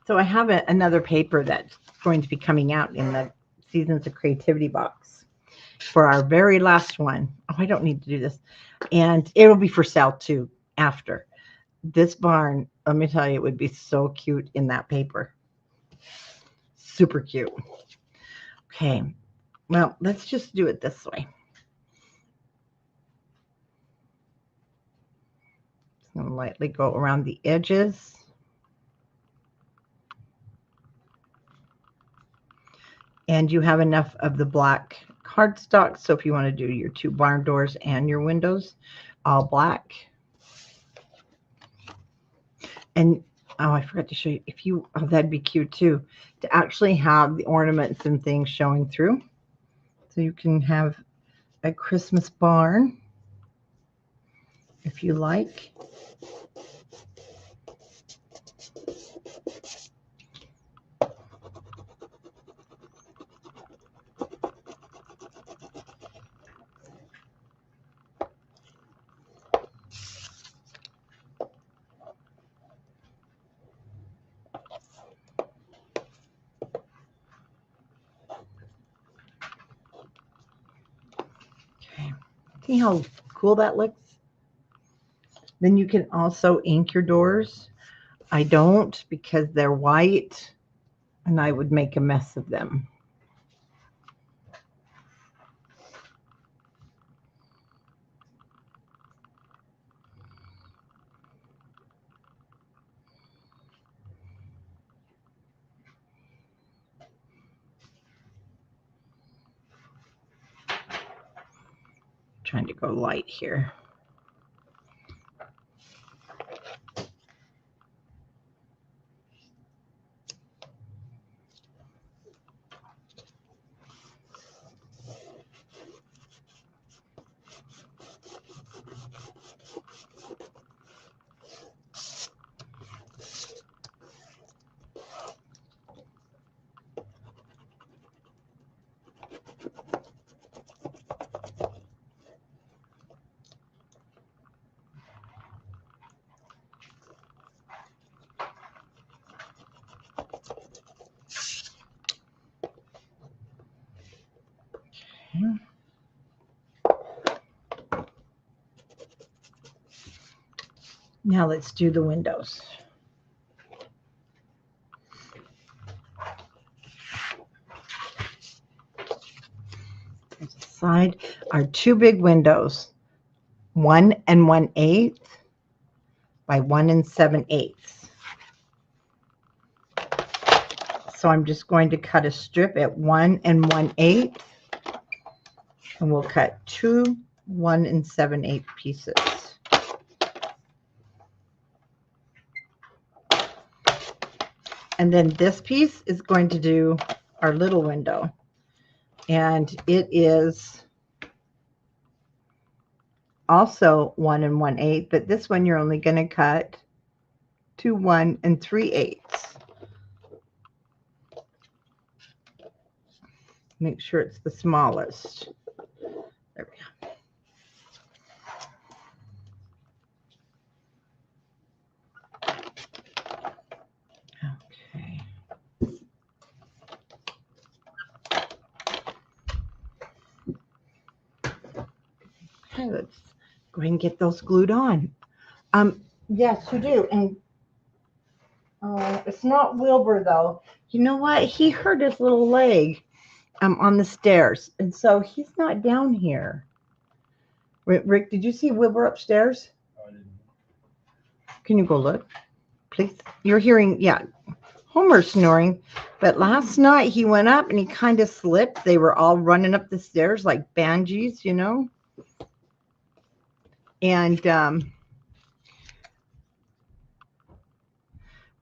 So I have another paper that's going to be coming out in the Seasons of Creativity box for our very last one. Oh, I don't need to do this. And it will be for sale too after. This barn, let me tell you, it would be so cute in that paper. Super cute. Okay, well, let's just do it this way. Just going to lightly go around the edges. And you have enough of the black cardstock. So if you want to do your 2 barn doors and your windows, all black. And oh, I forgot to show you, if you, oh, that'd be cute too, to actually have the ornaments and things showing through. So you can have a Christmas barn if you like. Okay, see how cool that looks? Then you can also ink your doors. I don't, because they're white and I would make a mess of them. Trying to go light here. Now let's do the windows. Side are 2 big windows, 1 1/8 by 1 7/8. So I'm just going to cut a strip at 1 1/8, and we'll cut 2 1 7/8 pieces. And then this piece is going to do our little window, and it is also 1 1/8, but this one you're only going to cut 2 1 3/8. Make sure it's the smallest. There we go. Okay. Okay, let's go ahead and get those glued on. Yes, you do. And it's not Wilbur though. You know what? He hurt his little leg on the stairs, and so he's not down here. Rick, did you see Wilbur upstairs? I didn't. Can you go look, please? You're hearing, yeah, Homer snoring. But last night he went up and he kind of slipped. They were all running up the stairs like banshees, you know. And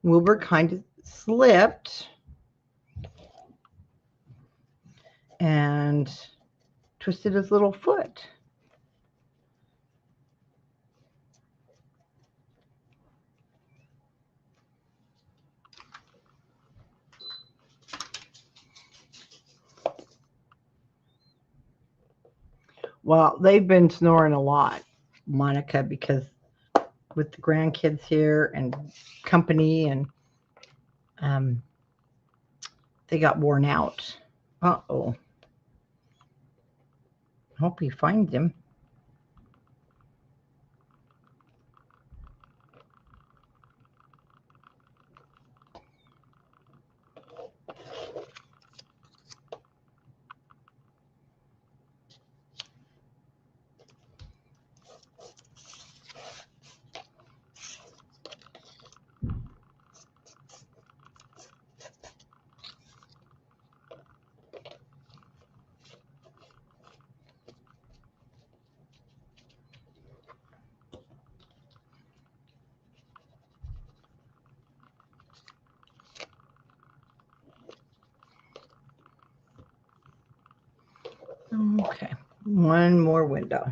Wilbur kind of slipped and twisted his little foot. Well, they've been snoring a lot, Monica, because with the grandkids here and company, and they got worn out. Uh-oh. Hope he finds him. Okay, one more window.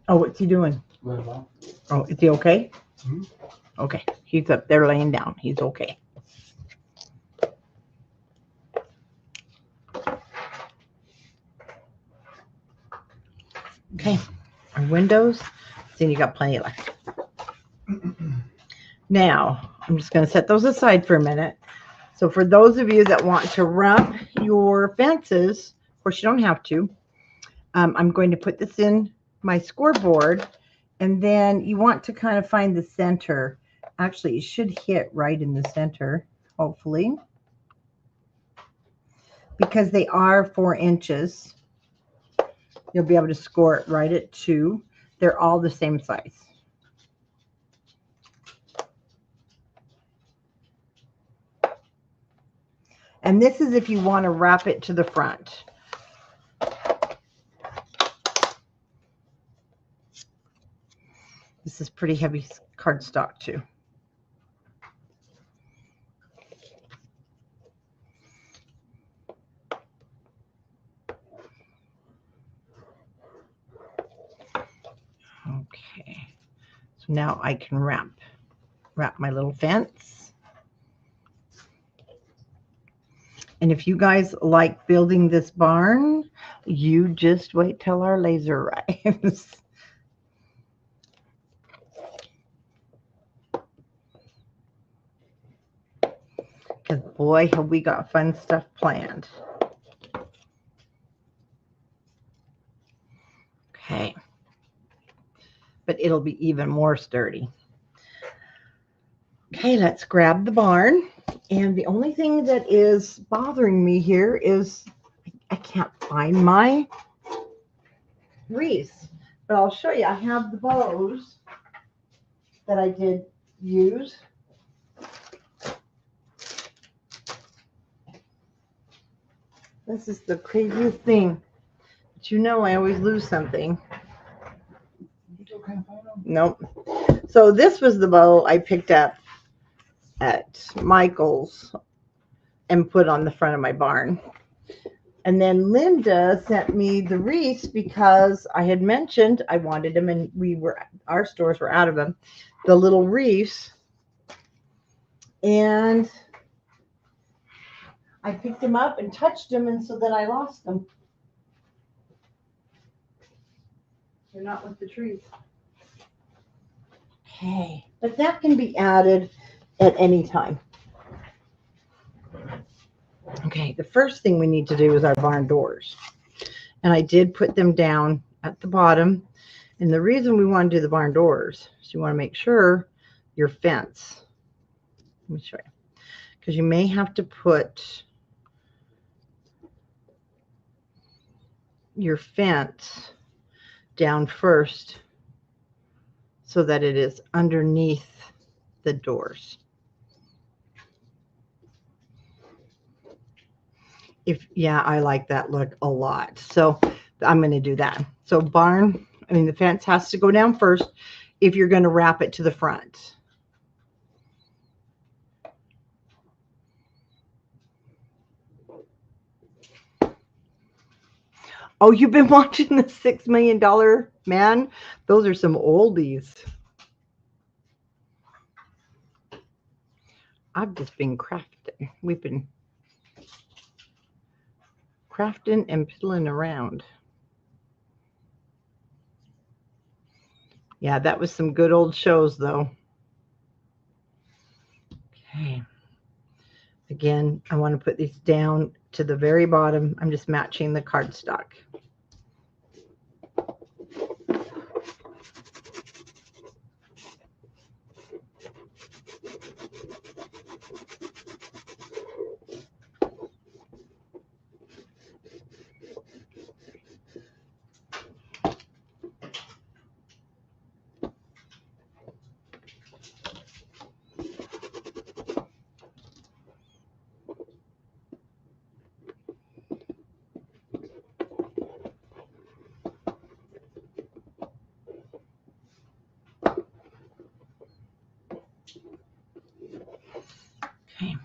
Oh, what's he doing? Oh, is he okay? Mm-hmm. Okay, he's up there laying down. He's okay. Okay, our windows. Then you got plenty left. Now, I'm just going to set those aside for a minute. So for those of you that want to rump your fences, of course you don't have to. I'm going to put this in my scoreboard, and then you want to kind of find the center. Actually, it should hit right in the center, hopefully, because they are 4 inches. You'll be able to score it right at 2. They're all the same size. And this is if you want to wrap it to the front. This is pretty heavy cardstock too. Okay, so now I can wrap my little fence. And if you guys like building this barn, you just wait till our laser arrives. Because boy, have we got fun stuff planned. Okay. But it'll be even more sturdy. Okay, let's grab the barn. And the only thing that is bothering me here is I can't find my wreaths. But I'll show you. I have the bows that I did use. This is the craziest thing. But you know I always lose something. Nope. So this was the bow I picked up at Michael's and put on the front of my barn. And then Linda sent me the wreaths because I had mentioned I wanted them, and our stores were out of them, the little wreaths. And I picked them up and touched them, and so then I lost them. They're not with the trees. Okay, but that can be added at any time. Okay, the first thing we need to do is our barn doors. And I did put them down at the bottom. And the reason we want to do the barn doors is you want to make sure your fence, let me show you, because you may have to put your fence down first so that it is underneath the doors. Yeah, I like that look a lot. So I'm going to do that. So the fence has to go down first if you're going to wrap it to the front. Oh, you've been watching the $6 Million Man? Those are some oldies. I've just been crafting. We've been crafting and piddling around. Yeah, that was some good old shows, though. Okay. Again, I want to put these down to the very bottom. I'm just matching the cardstock. Okay.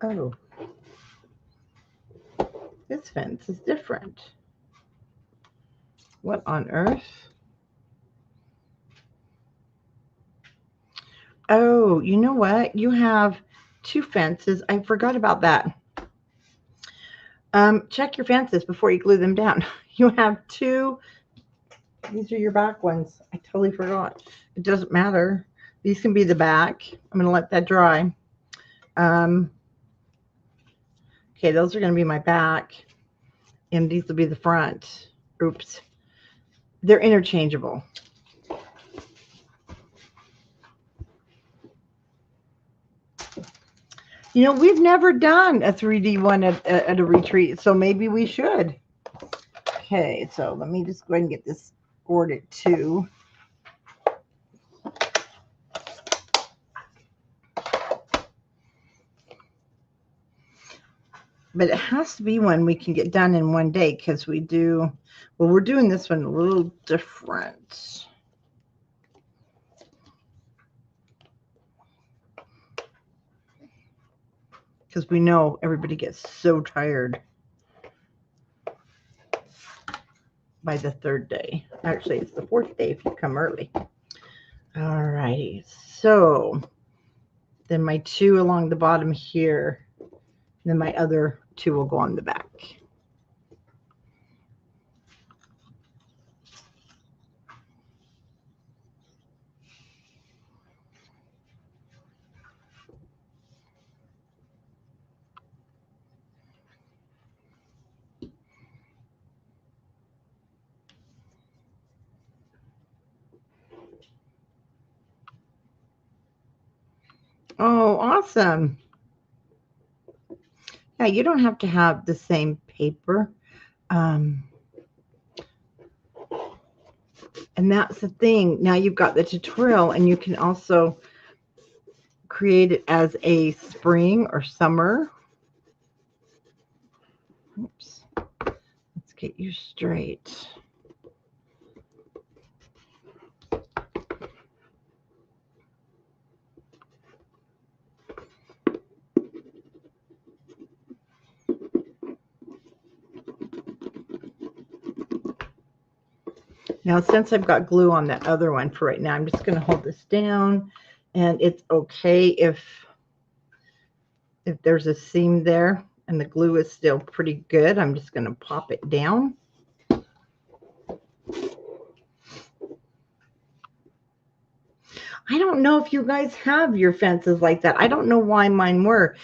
Oh, this fence is different. What on earth? Oh, you know what? You have two fences. I forgot about that. Check your fences before you glue them down. You have two. These are your back ones. I totally forgot. It doesn't matter. These can be the back. I'm going to let that dry. Okay, those are going to be my back. And these will be the front. Oops. They're interchangeable. You know, we've never done a 3D one at a retreat, so maybe we should. Okay, so let me just go ahead and get this ordered too. But it has to be one we can get done in one day because we do, well, we're doing this one a little different. Because we know everybody gets so tired by the third day. Actually, it's the fourth day if you come early. All righty. So then my 2 along the bottom here, then my other 2 will go on the back. Oh, awesome. Yeah, you don't have to have the same paper. And that's the thing. Now you've got the tutorial and you can also create it as a spring or summer. Oops. Let's get you straight. Now, since I've got glue on that other one for right now, I'm just going to hold this down, and it's okay if there's a seam there and the glue is still pretty good. I'm just going to pop it down. I don't know if you guys have your fences like that. I don't know why mine were.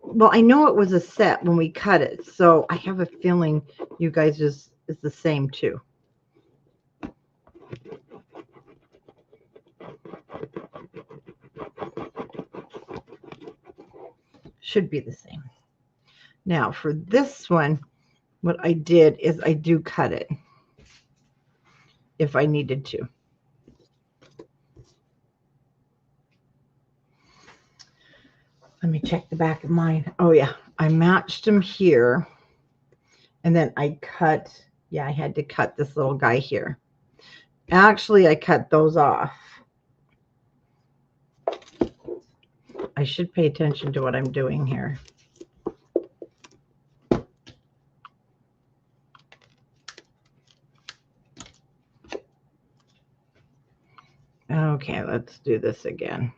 Well, I know it was a set when we cut it, so I have a feeling you guys is the same too. Should be the same. Now for this one, what I did is I do cut it if I needed to. Let me check the back of mine. Oh yeah, I matched them here. And then I cut, yeah, I had to cut this little guy here. Actually, I cut those off. I should pay attention to what I'm doing here. Okay, let's do this again.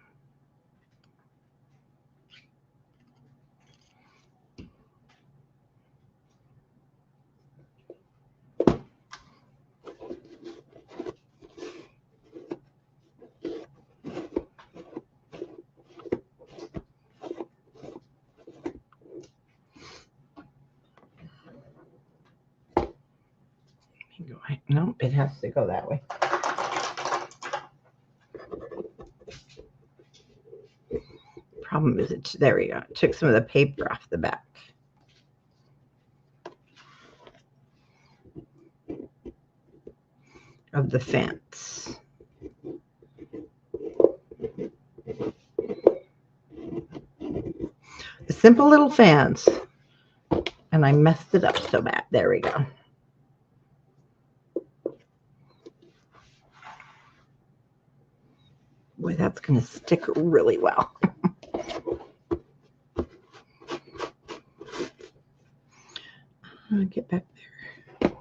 No, it has to go that way. Problem is, there we go. It took some of the paper off the back. Of the fence. The simple little fence. And I messed it up so bad. There we go. Boy, that's going to stick really well. I'll get back there.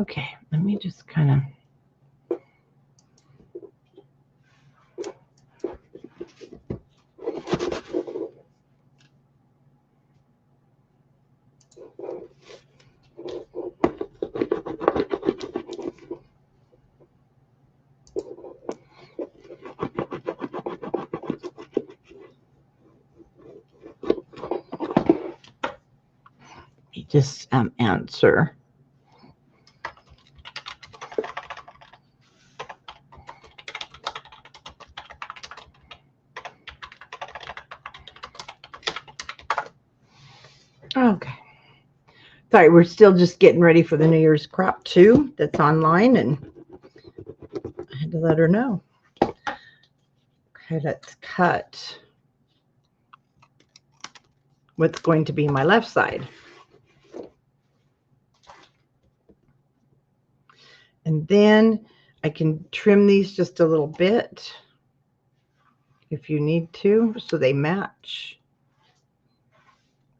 Okay, let me just kind of. Just answer. Okay. Sorry, we're still just getting ready for the New Year's crop too. That's online, and I had to let her know. Okay, let's cut what's going to be my left side. And then I can trim these just a little bit if you need to, so they match.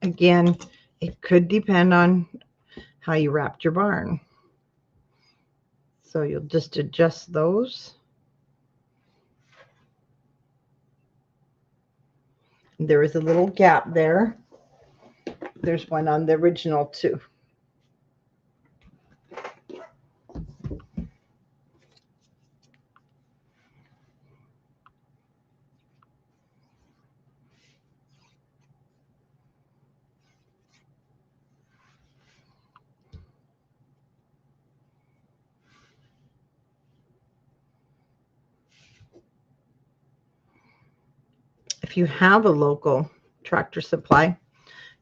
Again, it could depend on how you wrapped your barn. So you'll just adjust those. There is a little gap there. There's one on the original too. If you have a local Tractor Supply,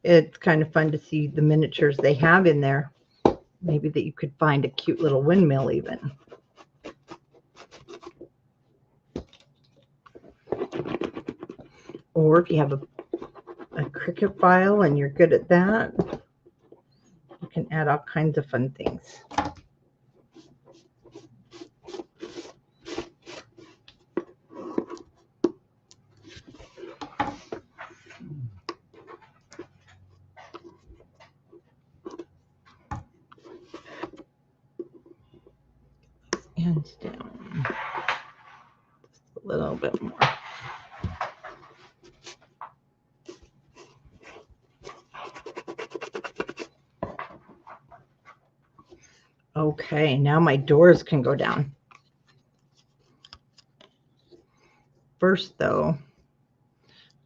it's kind of fun to see the miniatures they have in there. Maybe that you could find a cute little windmill even. Or if you have a Cricut file and you're good at that, you can add all kinds of fun things. Hands down. Just a little bit more. Okay, now my doors can go down. First, though,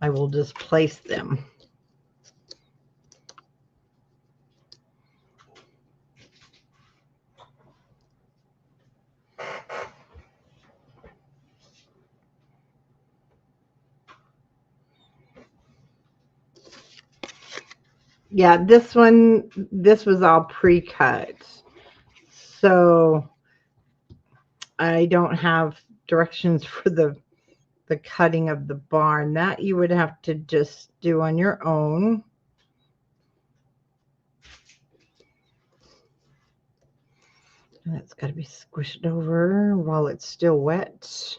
I will just place them. Yeah, this was all pre-cut. So I don't have directions for the cutting of the barn. That you would have to just do on your own. And that's got to be squished over while it's still wet.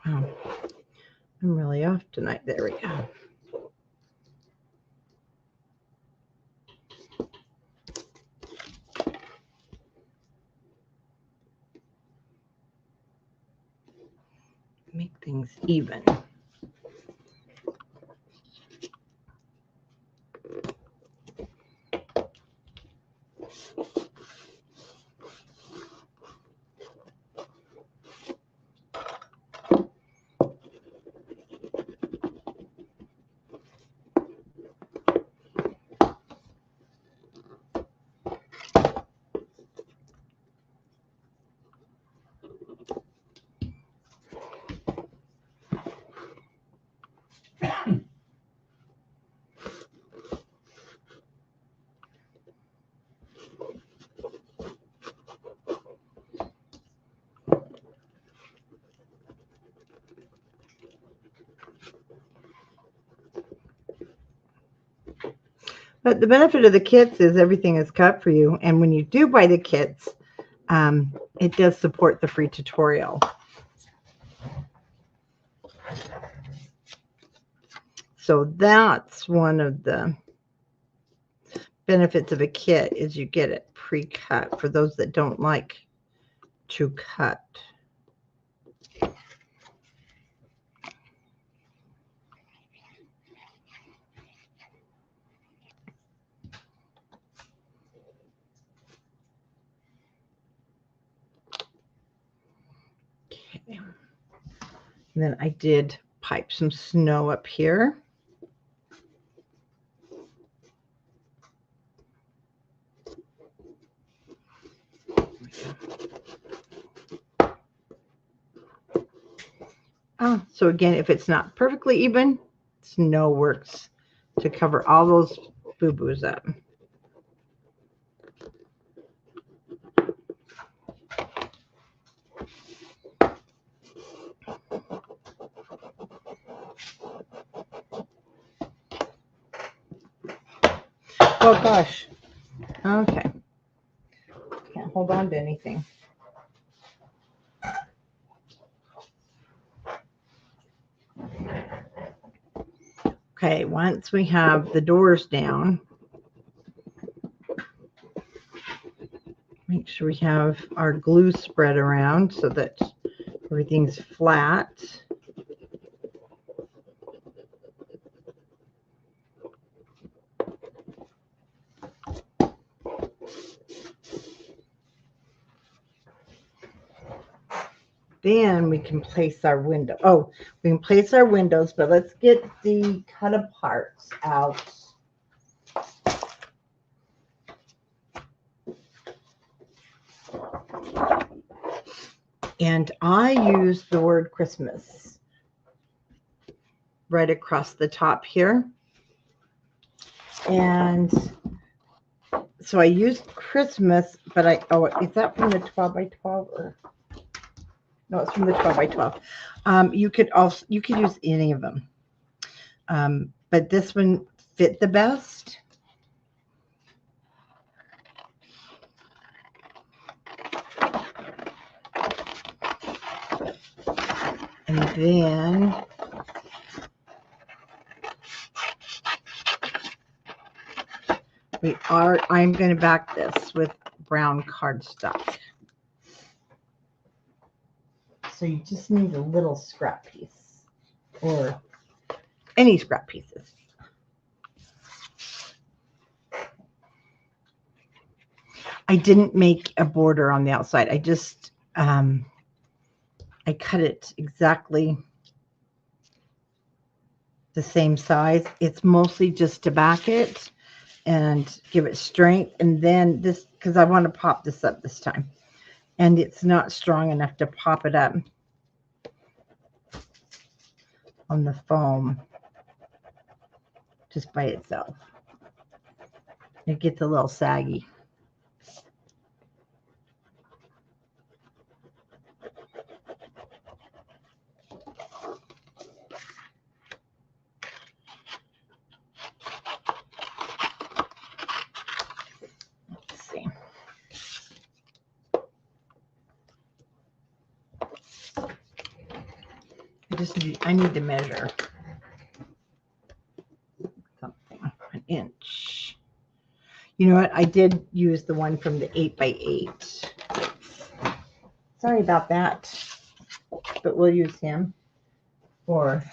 Wow, I'm really off tonight. There we go. Make things even. But the benefit of the kits is everything is cut for you. And when you do buy the kits, it does support the free tutorial. So that's one of the benefits of a kit is you get it pre-cut for those that don't like to cut. Okay. And then I did pipe some snow up here. So again, if it's not perfectly even, snow works to cover all those boo-boos up. Oh gosh. Okay. Can't hold on to anything. Okay, once we have the doors down, make sure we have our glue spread around so that everything's flat. Then we can place our window. Oh, we can place our windows, but let's get the cut aparts out. And I use the word Christmas right across the top here. And so I used Christmas, but is that from the 12 by 12 or? No, it's from the 12 by 12. You could use any of them. But this one fit the best. And then I'm going to back this with brown cardstock. So you just need a little scrap piece or any scrap pieces. I didn't make a border on the outside. I just, I cut it exactly the same size. It's mostly just to back it and give it strength. And then this, because I want to pop this up this time. And it's not strong enough to pop it up on the foam just by itself. It gets a little saggy. Let's see. I need to measure something, an inch. You know what? I did use the one from the 8 by 8. Sorry about that, but we'll use him for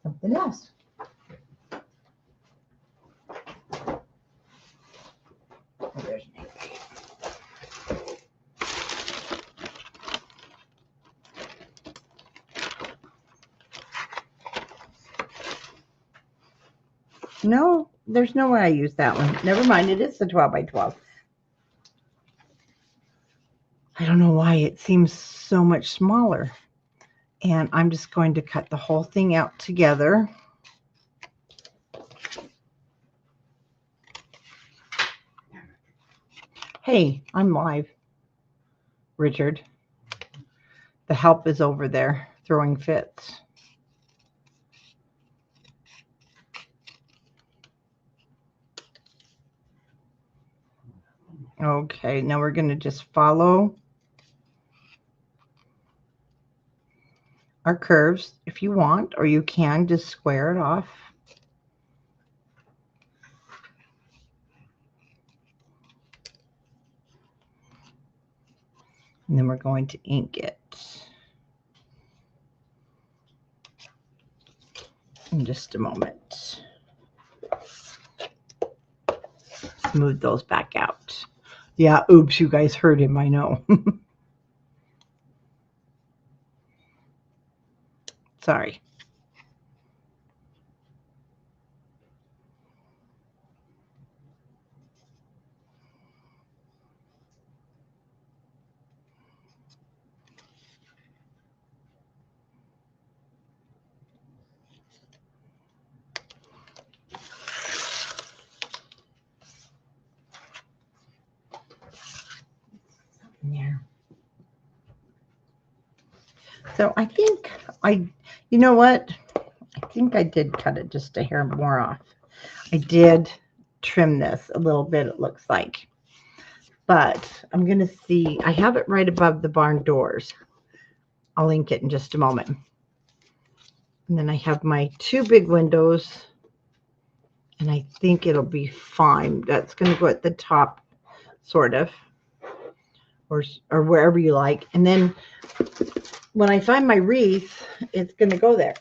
something else. Oh, there's an 8 by 8. No, there's no way I use that one. Never mind, it is the 12 by 12. I don't know why it seems so much smaller. And I'm just going to cut the whole thing out together. Hey, I'm live, Richard. The help is over there throwing fits. Okay, now we're going to just follow our curves if you want, or you can just square it off. And then we're going to ink it in just a moment. Smooth those back out. Yeah, oops, you guys heard him, I know. Sorry. So I think you know what? I think I did cut it just a hair more off. I did trim this a little bit, it looks like. But I'm going to see. I have it right above the barn doors. I'll link it in just a moment. And then I have my two big windows. And I think it'll be fine. That's going to go at the top, sort of. Or wherever you like. And then when I find my wreath, it's going to go there.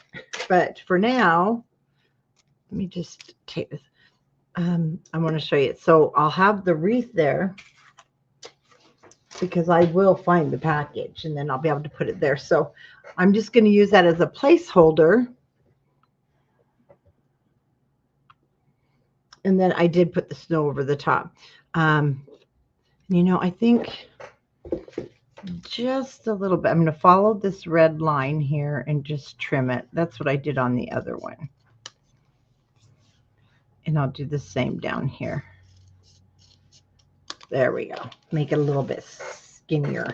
But for now, let me just take this. I want to show you. So I'll have the wreath there because I will find the package and then I'll be able to put it there. So I'm just going to use that as a placeholder. And then I did put the snow over the top. You know, I think just a little bit. I'm going to follow this red line here and just trim it. That's what I did on the other one. And I'll do the same down here. There we go. Make it a little bit skinnier.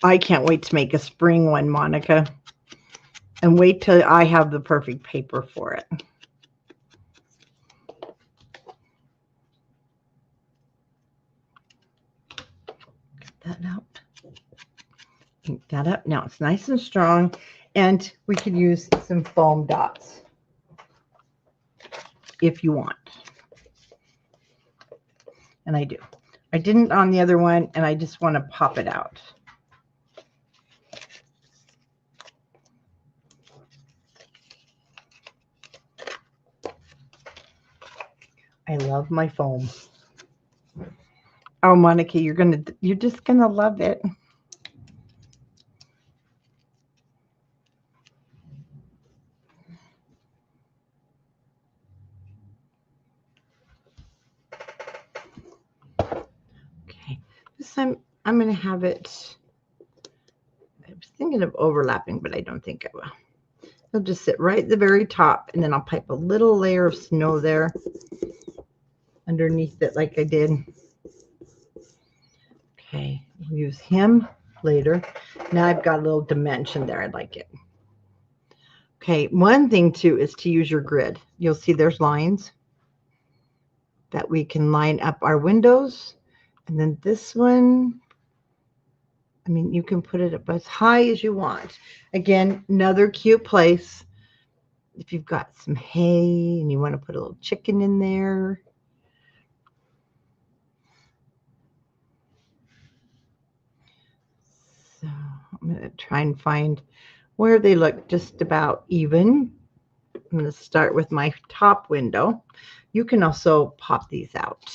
I can't wait to make a spring one, Monica. And wait till I have the perfect paper for it. Get that out. Ink that up. Now it's nice and strong. And we could use some foam dots if you want. And I do. I didn't on the other one, and I just want to pop it out. I love my foam. Oh, Monica, you're just gonna love it. Okay, this time I'm gonna have it. I was thinking of overlapping, but I don't think I will. It'll just sit right at the very top, and then I'll pipe a little layer of snow there underneath it like I did. Okay, we'll use him later. Now I've got a little dimension there. I like it. Okay, one thing too is to use your grid. You'll see there's lines that we can line up our windows. And then this one, I mean, you can put it up as high as you want. Again, another cute place. If you've got some hay and you want to put a little chicken in there. So I'm going to try and find where they look just about even. I'm going to start with my top window. You can also pop these out,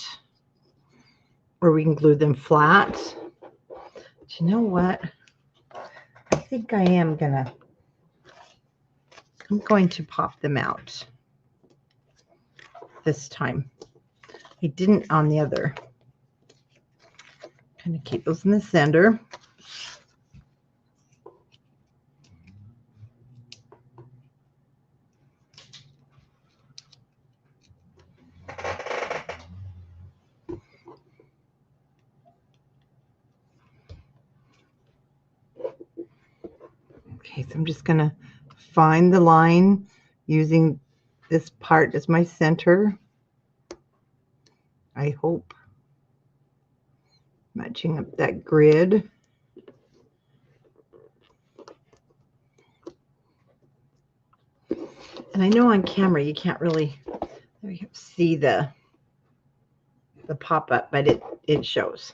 or we can glue them flat. But you know what? I think I'm going to pop them out this time. I didn't on the other. Kind of keep those in the center. Okay, so I'm just going to find the line using this part as my center. I hope. Matching up that grid. And I know on camera you can't really see the pop-up, but it shows.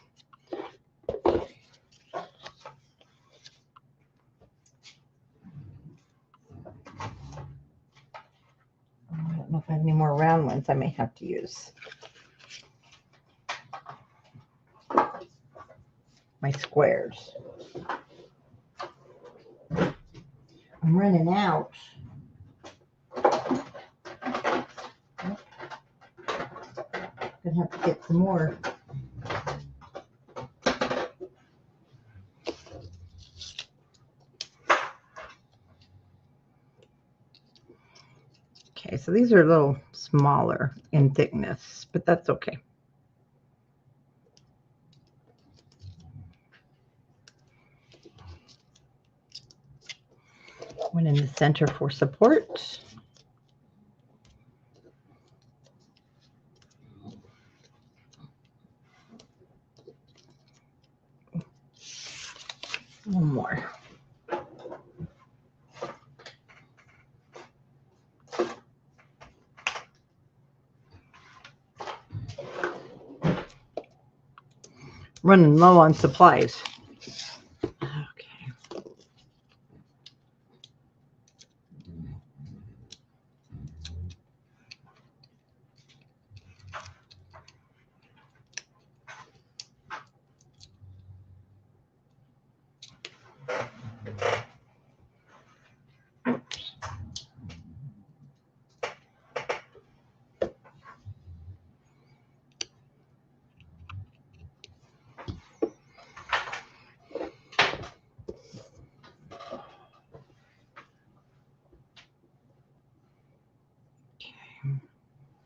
I don't know if I have any more round ones I may have to use. My squares. I'm running out. Gonna have to get some more. Okay, so these are a little smaller in thickness, but that's okay. One in the center for support. One more. Running low on supplies. Okay.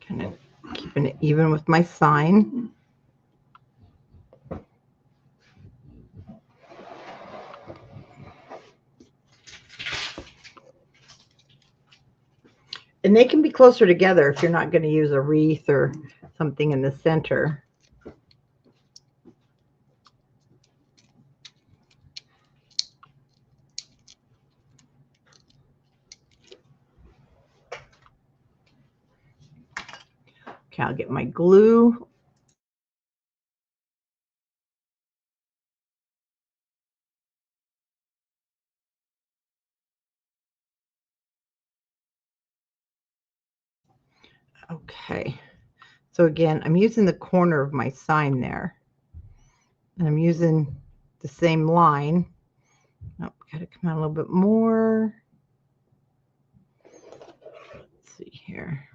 Kind of keeping it even with my sign. And they can be closer together if you're not going to use a wreath or something in the center. Okay, I'll get my glue. Okay, so again, I'm using the corner of my sign there. And I'm using the same line. Oh, got to come out a little bit more. Let's see here.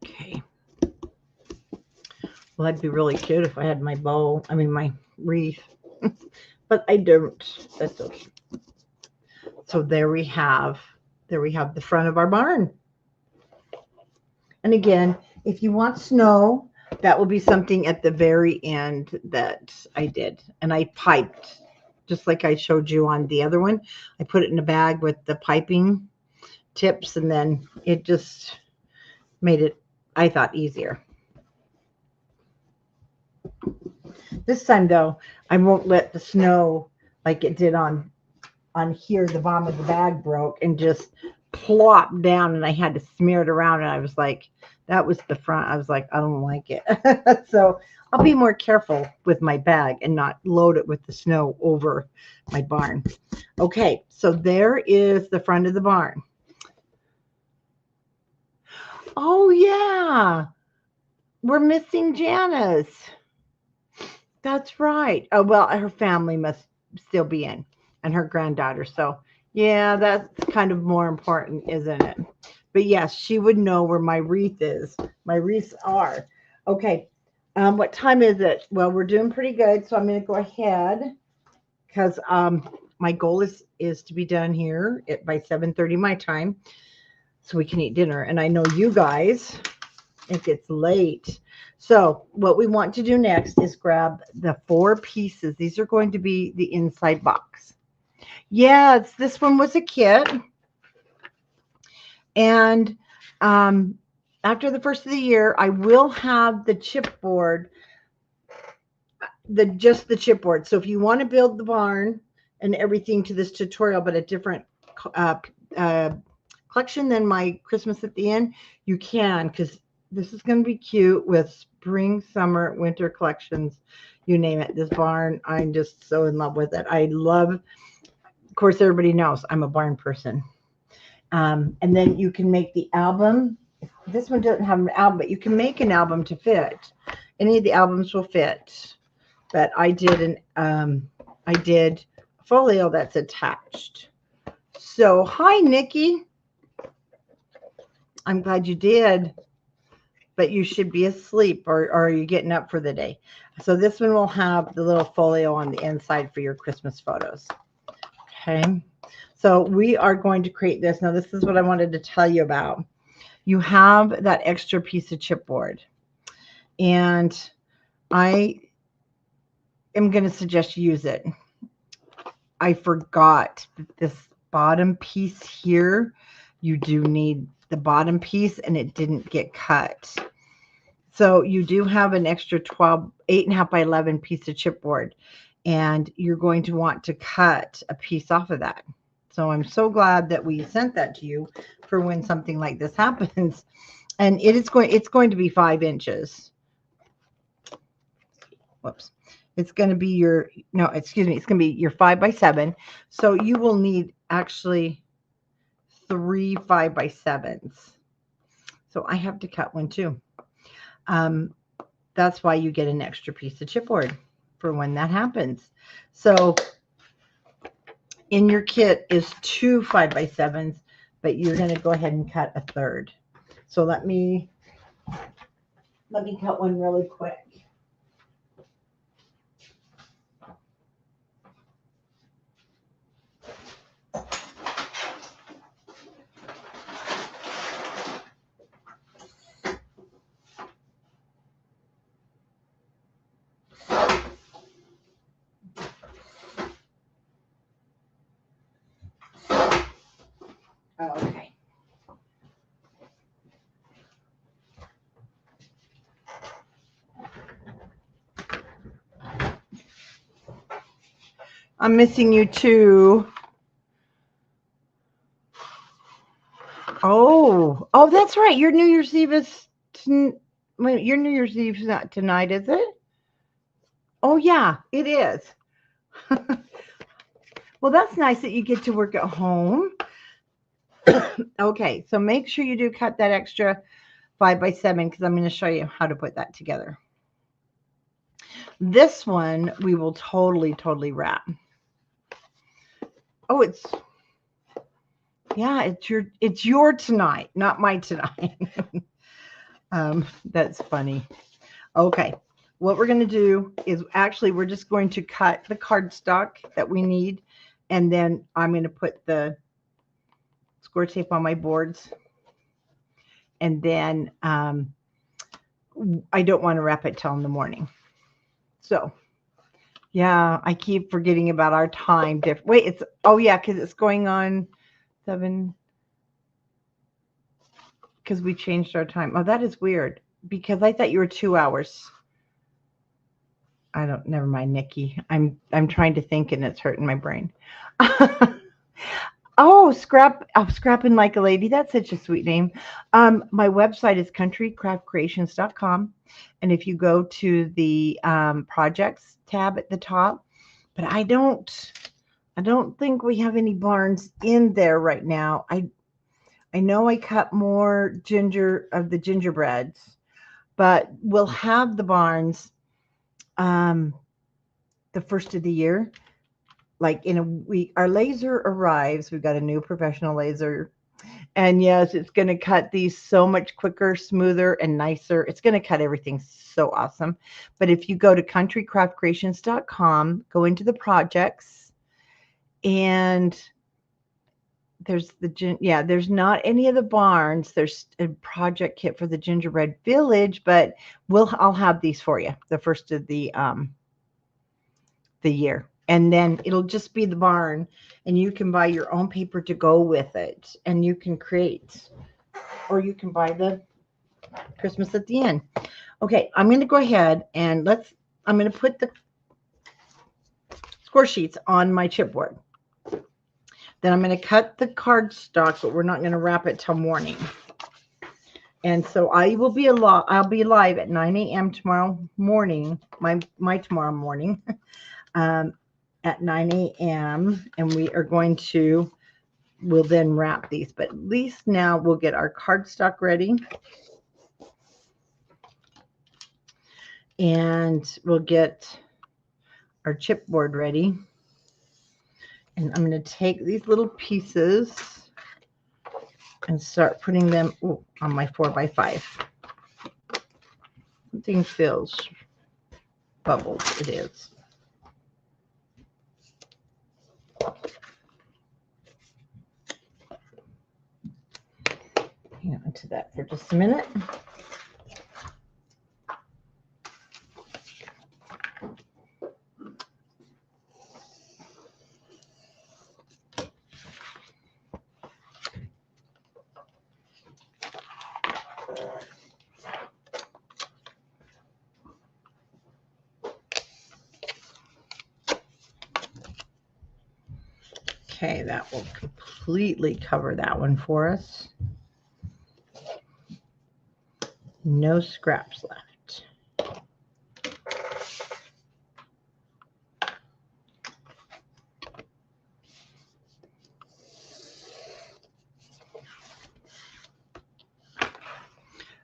Okay. Well, that'd be really cute if I had my bow, my wreath, but I don't. That's okay. So there we have the front of our barn. And again, if you want snow, that will be something at the very end that I did. And I piped, just like I showed you on the other one. I put it in a bag with the piping tips, and then it just made it, I thought, easier. This time, though, I won't let the snow like it did on here. The bottom of the bag broke and just plopped down, and I had to smear it around, and I was like, that was the front. I was like, I don't like it. So I'll be more careful with my bag and not load it with the snow over my barn. Okay, so there is the front of the barn. Oh, yeah. We're missing Janice. That's right. Oh, well, her family must still be in, and her granddaughter. So, yeah, that's kind of more important, isn't it? But yes, she would know where my wreath is. My wreaths are. Okay. What time is it? Well, we're doing pretty good. So I'm going to go ahead because my goal is to be done here by 7:30 my time so we can eat dinner. And I know you guys, it gets late. So what we want to do next is grab the 4 pieces. These are going to be the inside box. Yes, this one was a kit. And after the first of the year, I will have the chipboard, just the chipboard. So if you want to build the barn and everything to this tutorial, but a different collection than my Christmas at the End, you can, because this is going to be cute with spring, summer, winter collections, you name it. This barn, I'm just so in love with it. I love, of course, everybody knows I'm a barn person. And then you can make the album. This one doesn't have an album, but you can make an album to fit. Any of the albums will fit. But I did a folio that's attached. So hi, Nikki. I'm glad you did. But you should be asleep, or are you getting up for the day? So this one will have the little folio on the inside for your Christmas photos. Okay. So we are going to create this. Now, this is what I wanted to tell you about. You have that extra piece of chipboard. And I am going to suggest you use it. I forgot that this bottom piece here, you do need the bottom piece, and it didn't get cut. So you do have an extra 8.5 by 11 piece of chipboard, and you're going to want to cut a piece off of that. So I'm so glad that we sent that to you for when something like this happens. And it's going to be 5 inches. Whoops. It's going to be your, no, excuse me, it's going to be your 5 by 7. So you will need actually 3 5 by 7s. So I have to cut one too. That's why you get an extra piece of chipboard for when that happens. So in your kit is 2 5 by 7s, but you're going to go ahead and cut a third. So let me cut one really quick. Okay. I'm missing you too. Oh, that's right. Your New Year's Eve is your New Year's Eve is not tonight, is it? Oh yeah, it is. Well, that's nice that you get to work at home. Okay, so make sure you do cut that extra 5 by 7 because I'm going to show you how to put that together. This one we will totally wrap. Oh, it's your tonight, not my tonight. That's funny. Okay, what we're going to do is actually we're just going to cut the cardstock that we need, and then I'm going to put the score tape on my boards, and then I don't want to wrap it till in the morning. So yeah, I keep forgetting about our time difference. Wait, it's because it's going on 7 because we changed our time. Oh, that is weird because I thought you were 2 hours. Never mind, Nikki. I'm trying to think and it's hurting my brain. Scrapping Like a Lady. That's such a sweet name. My website is countrycraftcreations.com. And if you go to the projects tab at the top, but I don't think we have any barns in there right now. I know I cut more the gingerbreads, but we'll have the barns the first of the year. Like in a week, our laser arrives. We've got a new professional laser. And yes, it's going to cut these so much quicker, smoother, and nicer. It's going to cut everything so awesome. But if you go to countrycraftcreations.com, go into the projects, and there's there's not any of the barns. There's a project kit for the gingerbread village, but I'll have these for you the first of the year. And then it'll just be the barn, and you can buy your own paper to go with it, and you can create, or you can buy the Christmas at the end. Okay, I'm going to go ahead and I'm going to put the score sheets on my chipboard. Then I'm going to cut the cardstock, but we're not going to wrap it till morning. And so I'll be live at 9 a.m. tomorrow morning, my tomorrow morning. At 9 a.m. and we'll then wrap these, but at least now we'll get our cardstock ready, and we'll get our chipboard ready. And I'm going to take these little pieces and start putting them on my 4 by 5. Something feels bubbles. It is. Hang on to that for just a minute. Okay, that will completely cover that one for us. No scraps left.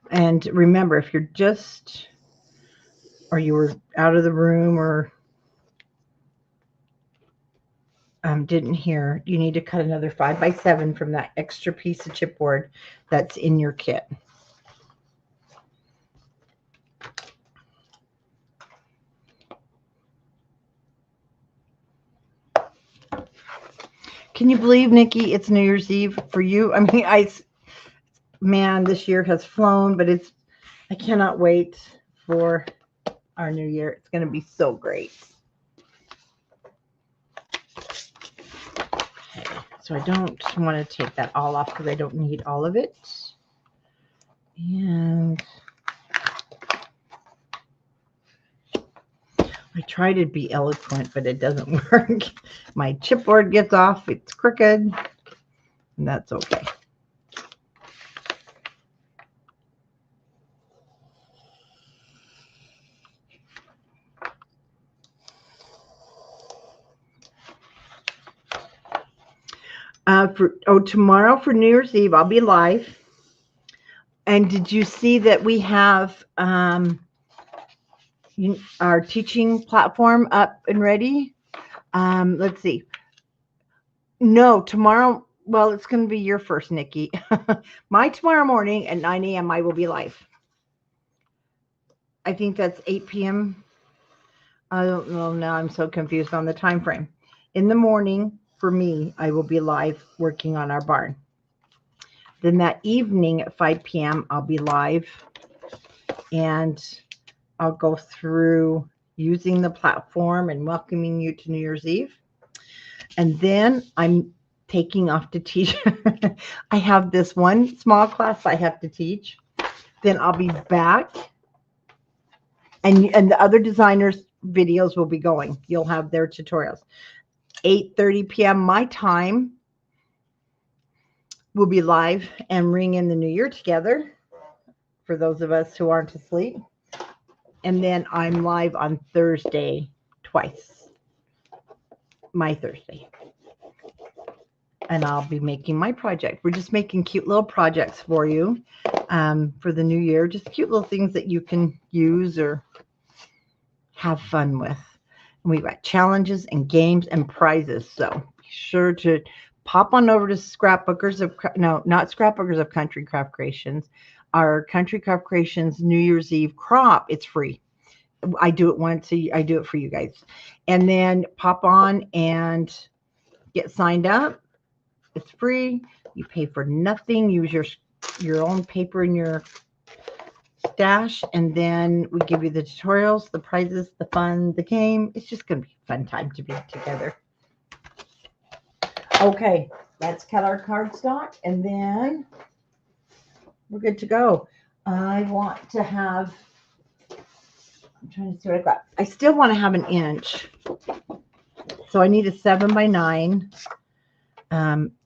And remember, if you're just, or you were out of the room or didn't hear, you need to cut another 5x7 from that extra piece of chipboard that's in your kit. Can you believe, Nikki, it's New Year's Eve for you? I mean, man, this year has flown, but I cannot wait for our new year. It's going to be so great. Okay, so I don't want to take that all off because I don't need all of it. And I try to be eloquent, but it doesn't work. My chipboard gets off, it's crooked, and that's okay. Tomorrow for New Year's Eve, I'll be live. And did you see that we have our teaching platform up and ready? Let's see. No, tomorrow, well, it's going to be your first, Nikki. My tomorrow morning at 9 a.m. I will be live. I think that's 8 p.m. I don't know now. I'm so confused on the time frame. In the morning, for me, I will be live working on our barn. Then that evening at 5 p.m., I'll be live and I'll go through using the platform and welcoming you to New Year's Eve. And then I'm taking off to teach. I have this one small class I have to teach. Then I'll be back. And the other designers' videos will be going. You'll have their tutorials. 8:30 p.m. my time. We'll be live and ring in the new year together for those of us who aren't asleep. And then I'm live on Thursday twice. My Thursday. And I'll be making my project. We're just making cute little projects for you for the new year. Just cute little things that you can use or have fun with. And we've got challenges and games and prizes. So be sure to pop on over to Scrapbookers of, no, not Scrapbookers of Country Craft Creations. Our Country Craft Creations New Year's Eve crop. It's free. I do it once. I do it for you guys. And then pop on and get signed up. It's free. You pay for nothing. Use your own paper in your stash, and then we give you the tutorials, the prizes, the fun, the game. It's just going to be a fun time to be together. Okay, let's cut our cardstock, and then we're good to go. I want to have, I'm trying to see what I've got. I still want to have an inch. So I need a 7x9.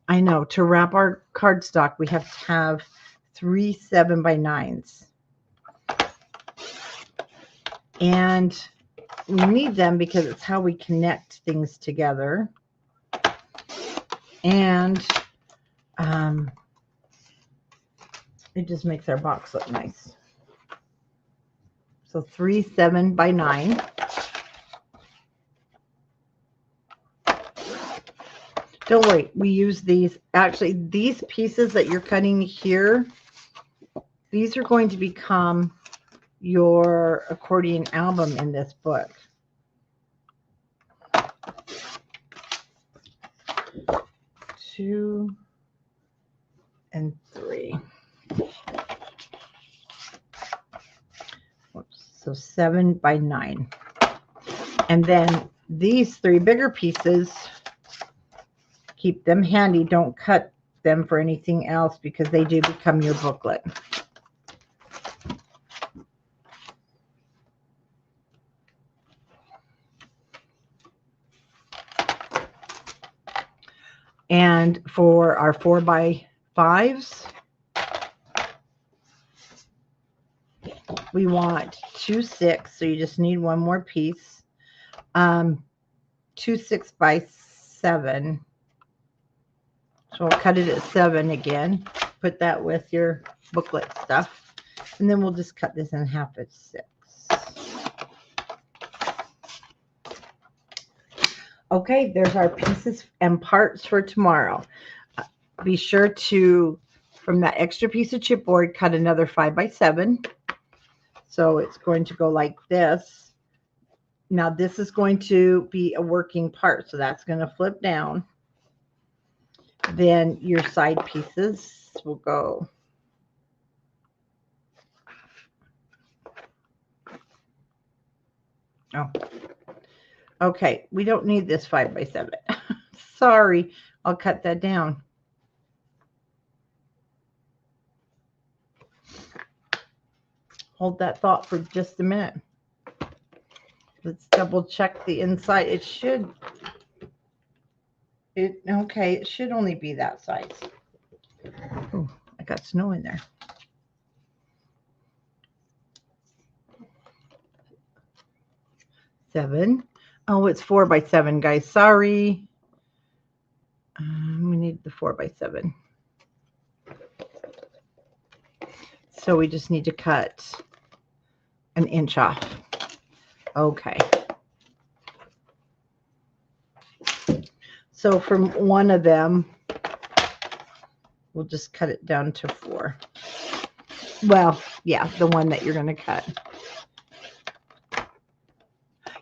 I know to wrap our cardstock, we have to have 3 7x9s. And we need them because it's how we connect things together. And it just makes our box look nice. So 3 7x9. Don't worry, we use these. Actually, these pieces that you're cutting here, these are going to become your accordion album in this book. Two and three. Oops, so 7x9. And then these 3 bigger pieces, keep them handy. Don't cut them for anything else because they do become your booklet. And for our 4x5s, we want 2 6. So you just need one more piece. 2 6x7. So we'll cut it at 7 again. Put that with your booklet stuff. And then we'll just cut this in half at 6. Okay, there's our pieces and parts for tomorrow. Be sure to, from that extra piece of chipboard, cut another 5x7. So it's going to go like this. Now this is going to be a working part. So that's going to flip down. Then your side pieces will go. Oh, okay. We don't need this 5x7. Sorry, I'll cut that down. Hold that thought for just a minute. Let's double check the inside. It should. Okay, it should only be that size. Oh, I got snow in there. Seven. Oh, it's 4x7, guys. Sorry. We need the 4x7. So we just need to cut an inch off. Okay. So from one of them, we'll just cut it down to 4. Well, yeah, the one that you're going to cut.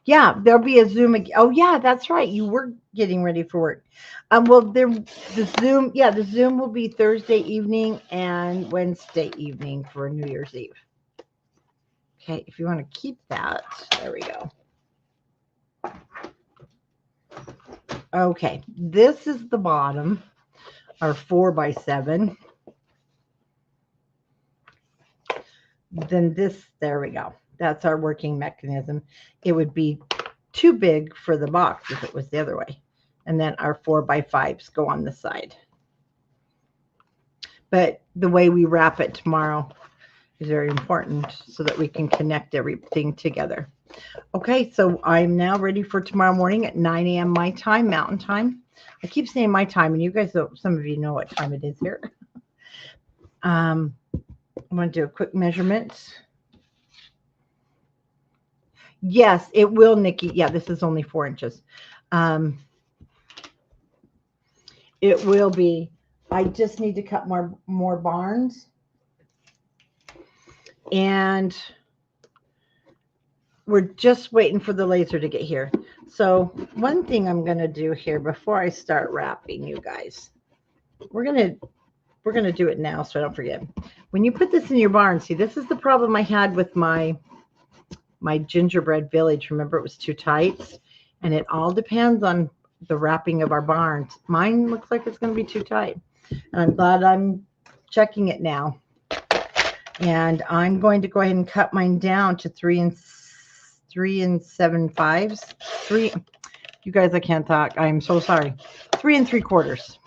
Yeah, there'll be a Zoom. Oh, yeah, that's right. You were getting ready for work. Well, the Zoom will be Thursday evening and Wednesday evening for New Year's Eve. Okay, if you want to keep that, there we go. Okay, this is the bottom, our 4x7. Then this, there we go. That's our working mechanism. It would be too big for the box if it was the other way. And then our 4x5s go on the side. But the way we wrap it tomorrow is very important so that we can connect everything together. Okay, so I'm now ready for tomorrow morning at 9 a.m. my time, Mountain Time. I keep saying my time, and you guys, some of you know what time it is here. I'm going to do a quick measurement. Yes, it will, Nikki. Yeah, this is only 4 inches. It will be. I just need to cut more barns. And we're just waiting for the laser to get here. So one thing I'm going to do here before I start wrapping, you guys, we're going to do it now so I don't forget. When you put this in your barn, see, this is the problem I had with my gingerbread village. Remember, it was too tight, and it all depends on the wrapping of our barns. Mine looks like it's going to be too tight, and I'm glad I'm checking it now. And I'm going to go ahead and cut mine down to 3 7/5. You guys, I can't talk. I'm so sorry. 3 3/4.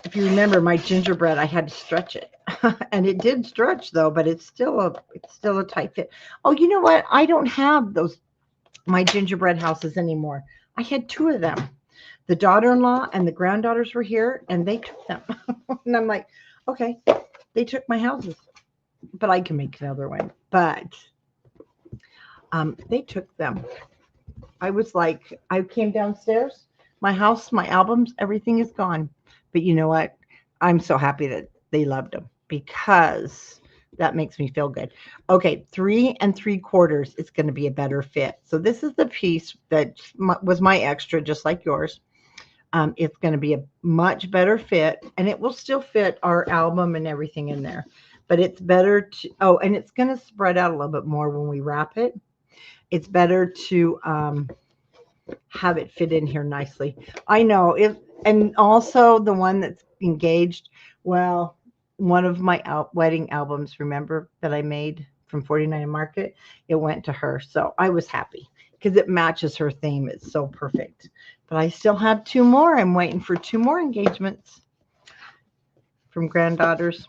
If you remember my gingerbread, I had to stretch it. And it did stretch though, but it's still a tight fit. Oh, you know what? I don't have my gingerbread houses anymore. I had 2 of them. The daughter-in-law and the granddaughters were here, and they took them. And I'm like, okay, they took my houses, but I can make another one. But they took them. I was like, I came downstairs, my house, my albums, everything is gone. But you know what? I'm so happy that they loved them, because that makes me feel good. Okay, 3 3/4 is going to be a better fit. So this is the piece that was my extra, just like yours. It's going to be a much better fit, and it will still fit our album and everything in there. But it's better to, and it's going to spread out a little bit more when we wrap it. It's better to have it fit in here nicely. I know it, and also the one that's engaged. Well, one of my wedding albums, remember, that I made from 49 Market, it went to her. So I was happy. because it matches her theme. It's so perfect. But I still have 2 more. I'm waiting for 2 more engagements from granddaughters.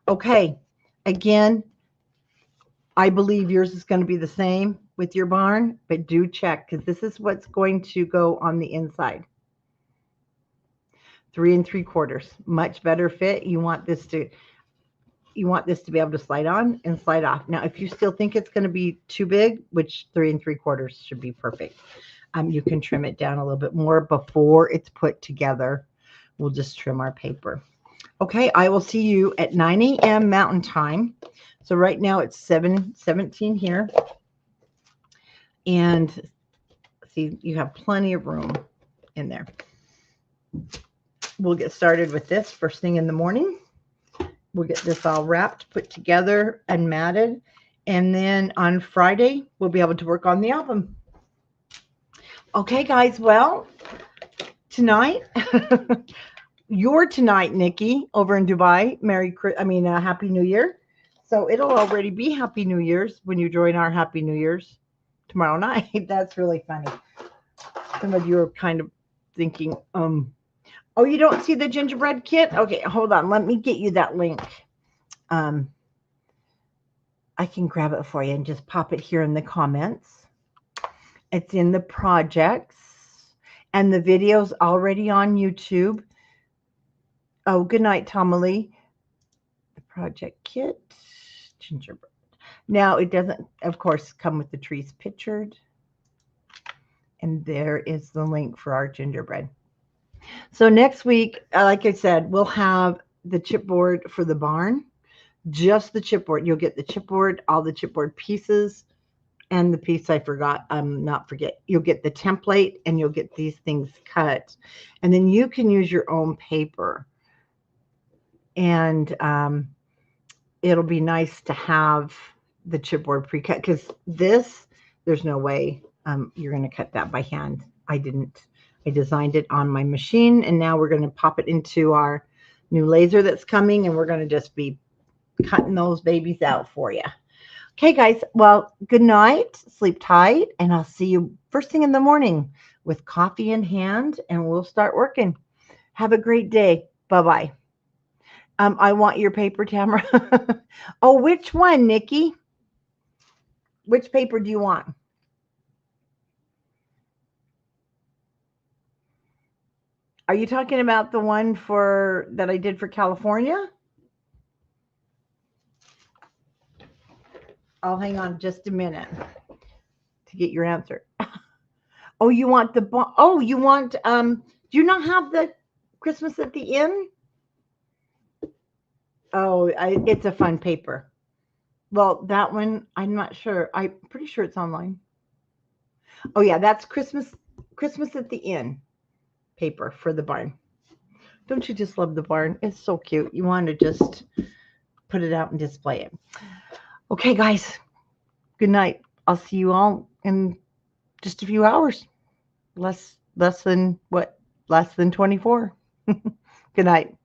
Okay, again, I believe yours is going to be the same with your barn, but do check because this is what's going to go on the inside. 3 3/4, much better fit. You want this to be able to slide on and slide off. Now, if you still think it's going to be too big, which 3 3/4 should be perfect, you can trim it down a little bit more before it's put together. We'll just trim our paper. Okay, I will see you at 9 a.m. Mountain Time. So right now it's 7:17 here. And see, you have plenty of room in there. We'll get started with this first thing in the morning. We'll get this all wrapped, put together, and matted. And then on Friday, we'll be able to work on the album. Okay, guys, well, tonight, tonight, Nikki, over in Dubai, Happy New Year. So it'll already be Happy New Year's when you join our Happy New Year's tomorrow night. That's really funny. Some of you are kind of thinking, oh, you don't see the gingerbread kit? Okay, hold on. Let me get you that link. I can grab it for you and just pop it here in the comments. It's in the projects, and the video's already on YouTube. Oh, good night, Tomalee. The project kit, gingerbread. Now, it doesn't, of course, come with the trees pictured. And there is the link for our gingerbread. So next week, like I said, we'll have the chipboard for the barn. Just the chipboard. You'll get the chipboard, all the chipboard pieces, and the piece I forgot, you'll get the template, and you'll get these things cut. And then you can use your own paper. And it'll be nice to have the chipboard pre-cut, because there's no way you're going to cut that by hand. I didn't. I designed it on my machine, and now we're going to pop it into our new laser that's coming, and we're going to just be cutting those babies out for you. Okay, guys. Well, good night. Sleep tight, and I'll see you first thing in the morning with coffee in hand, and we'll start working. Have a great day. Bye-bye. I want your paper, Tamara. Oh, which one, Nikki? Which paper do you want? Are you talking about the one that I did for California? I'll hang on just a minute to get your answer. Oh, you want do you not have the Christmas at the Inn? Oh, it's a fun paper. Well, that one, I'm not sure. I'm pretty sure it's online. Oh yeah, that's Christmas at the Inn paper for the barn. Don't you just love the barn? It's so cute. You want to just put it out and display it. Okay, guys. Good night. I'll see you all in just a few hours. Less than 24. Good night.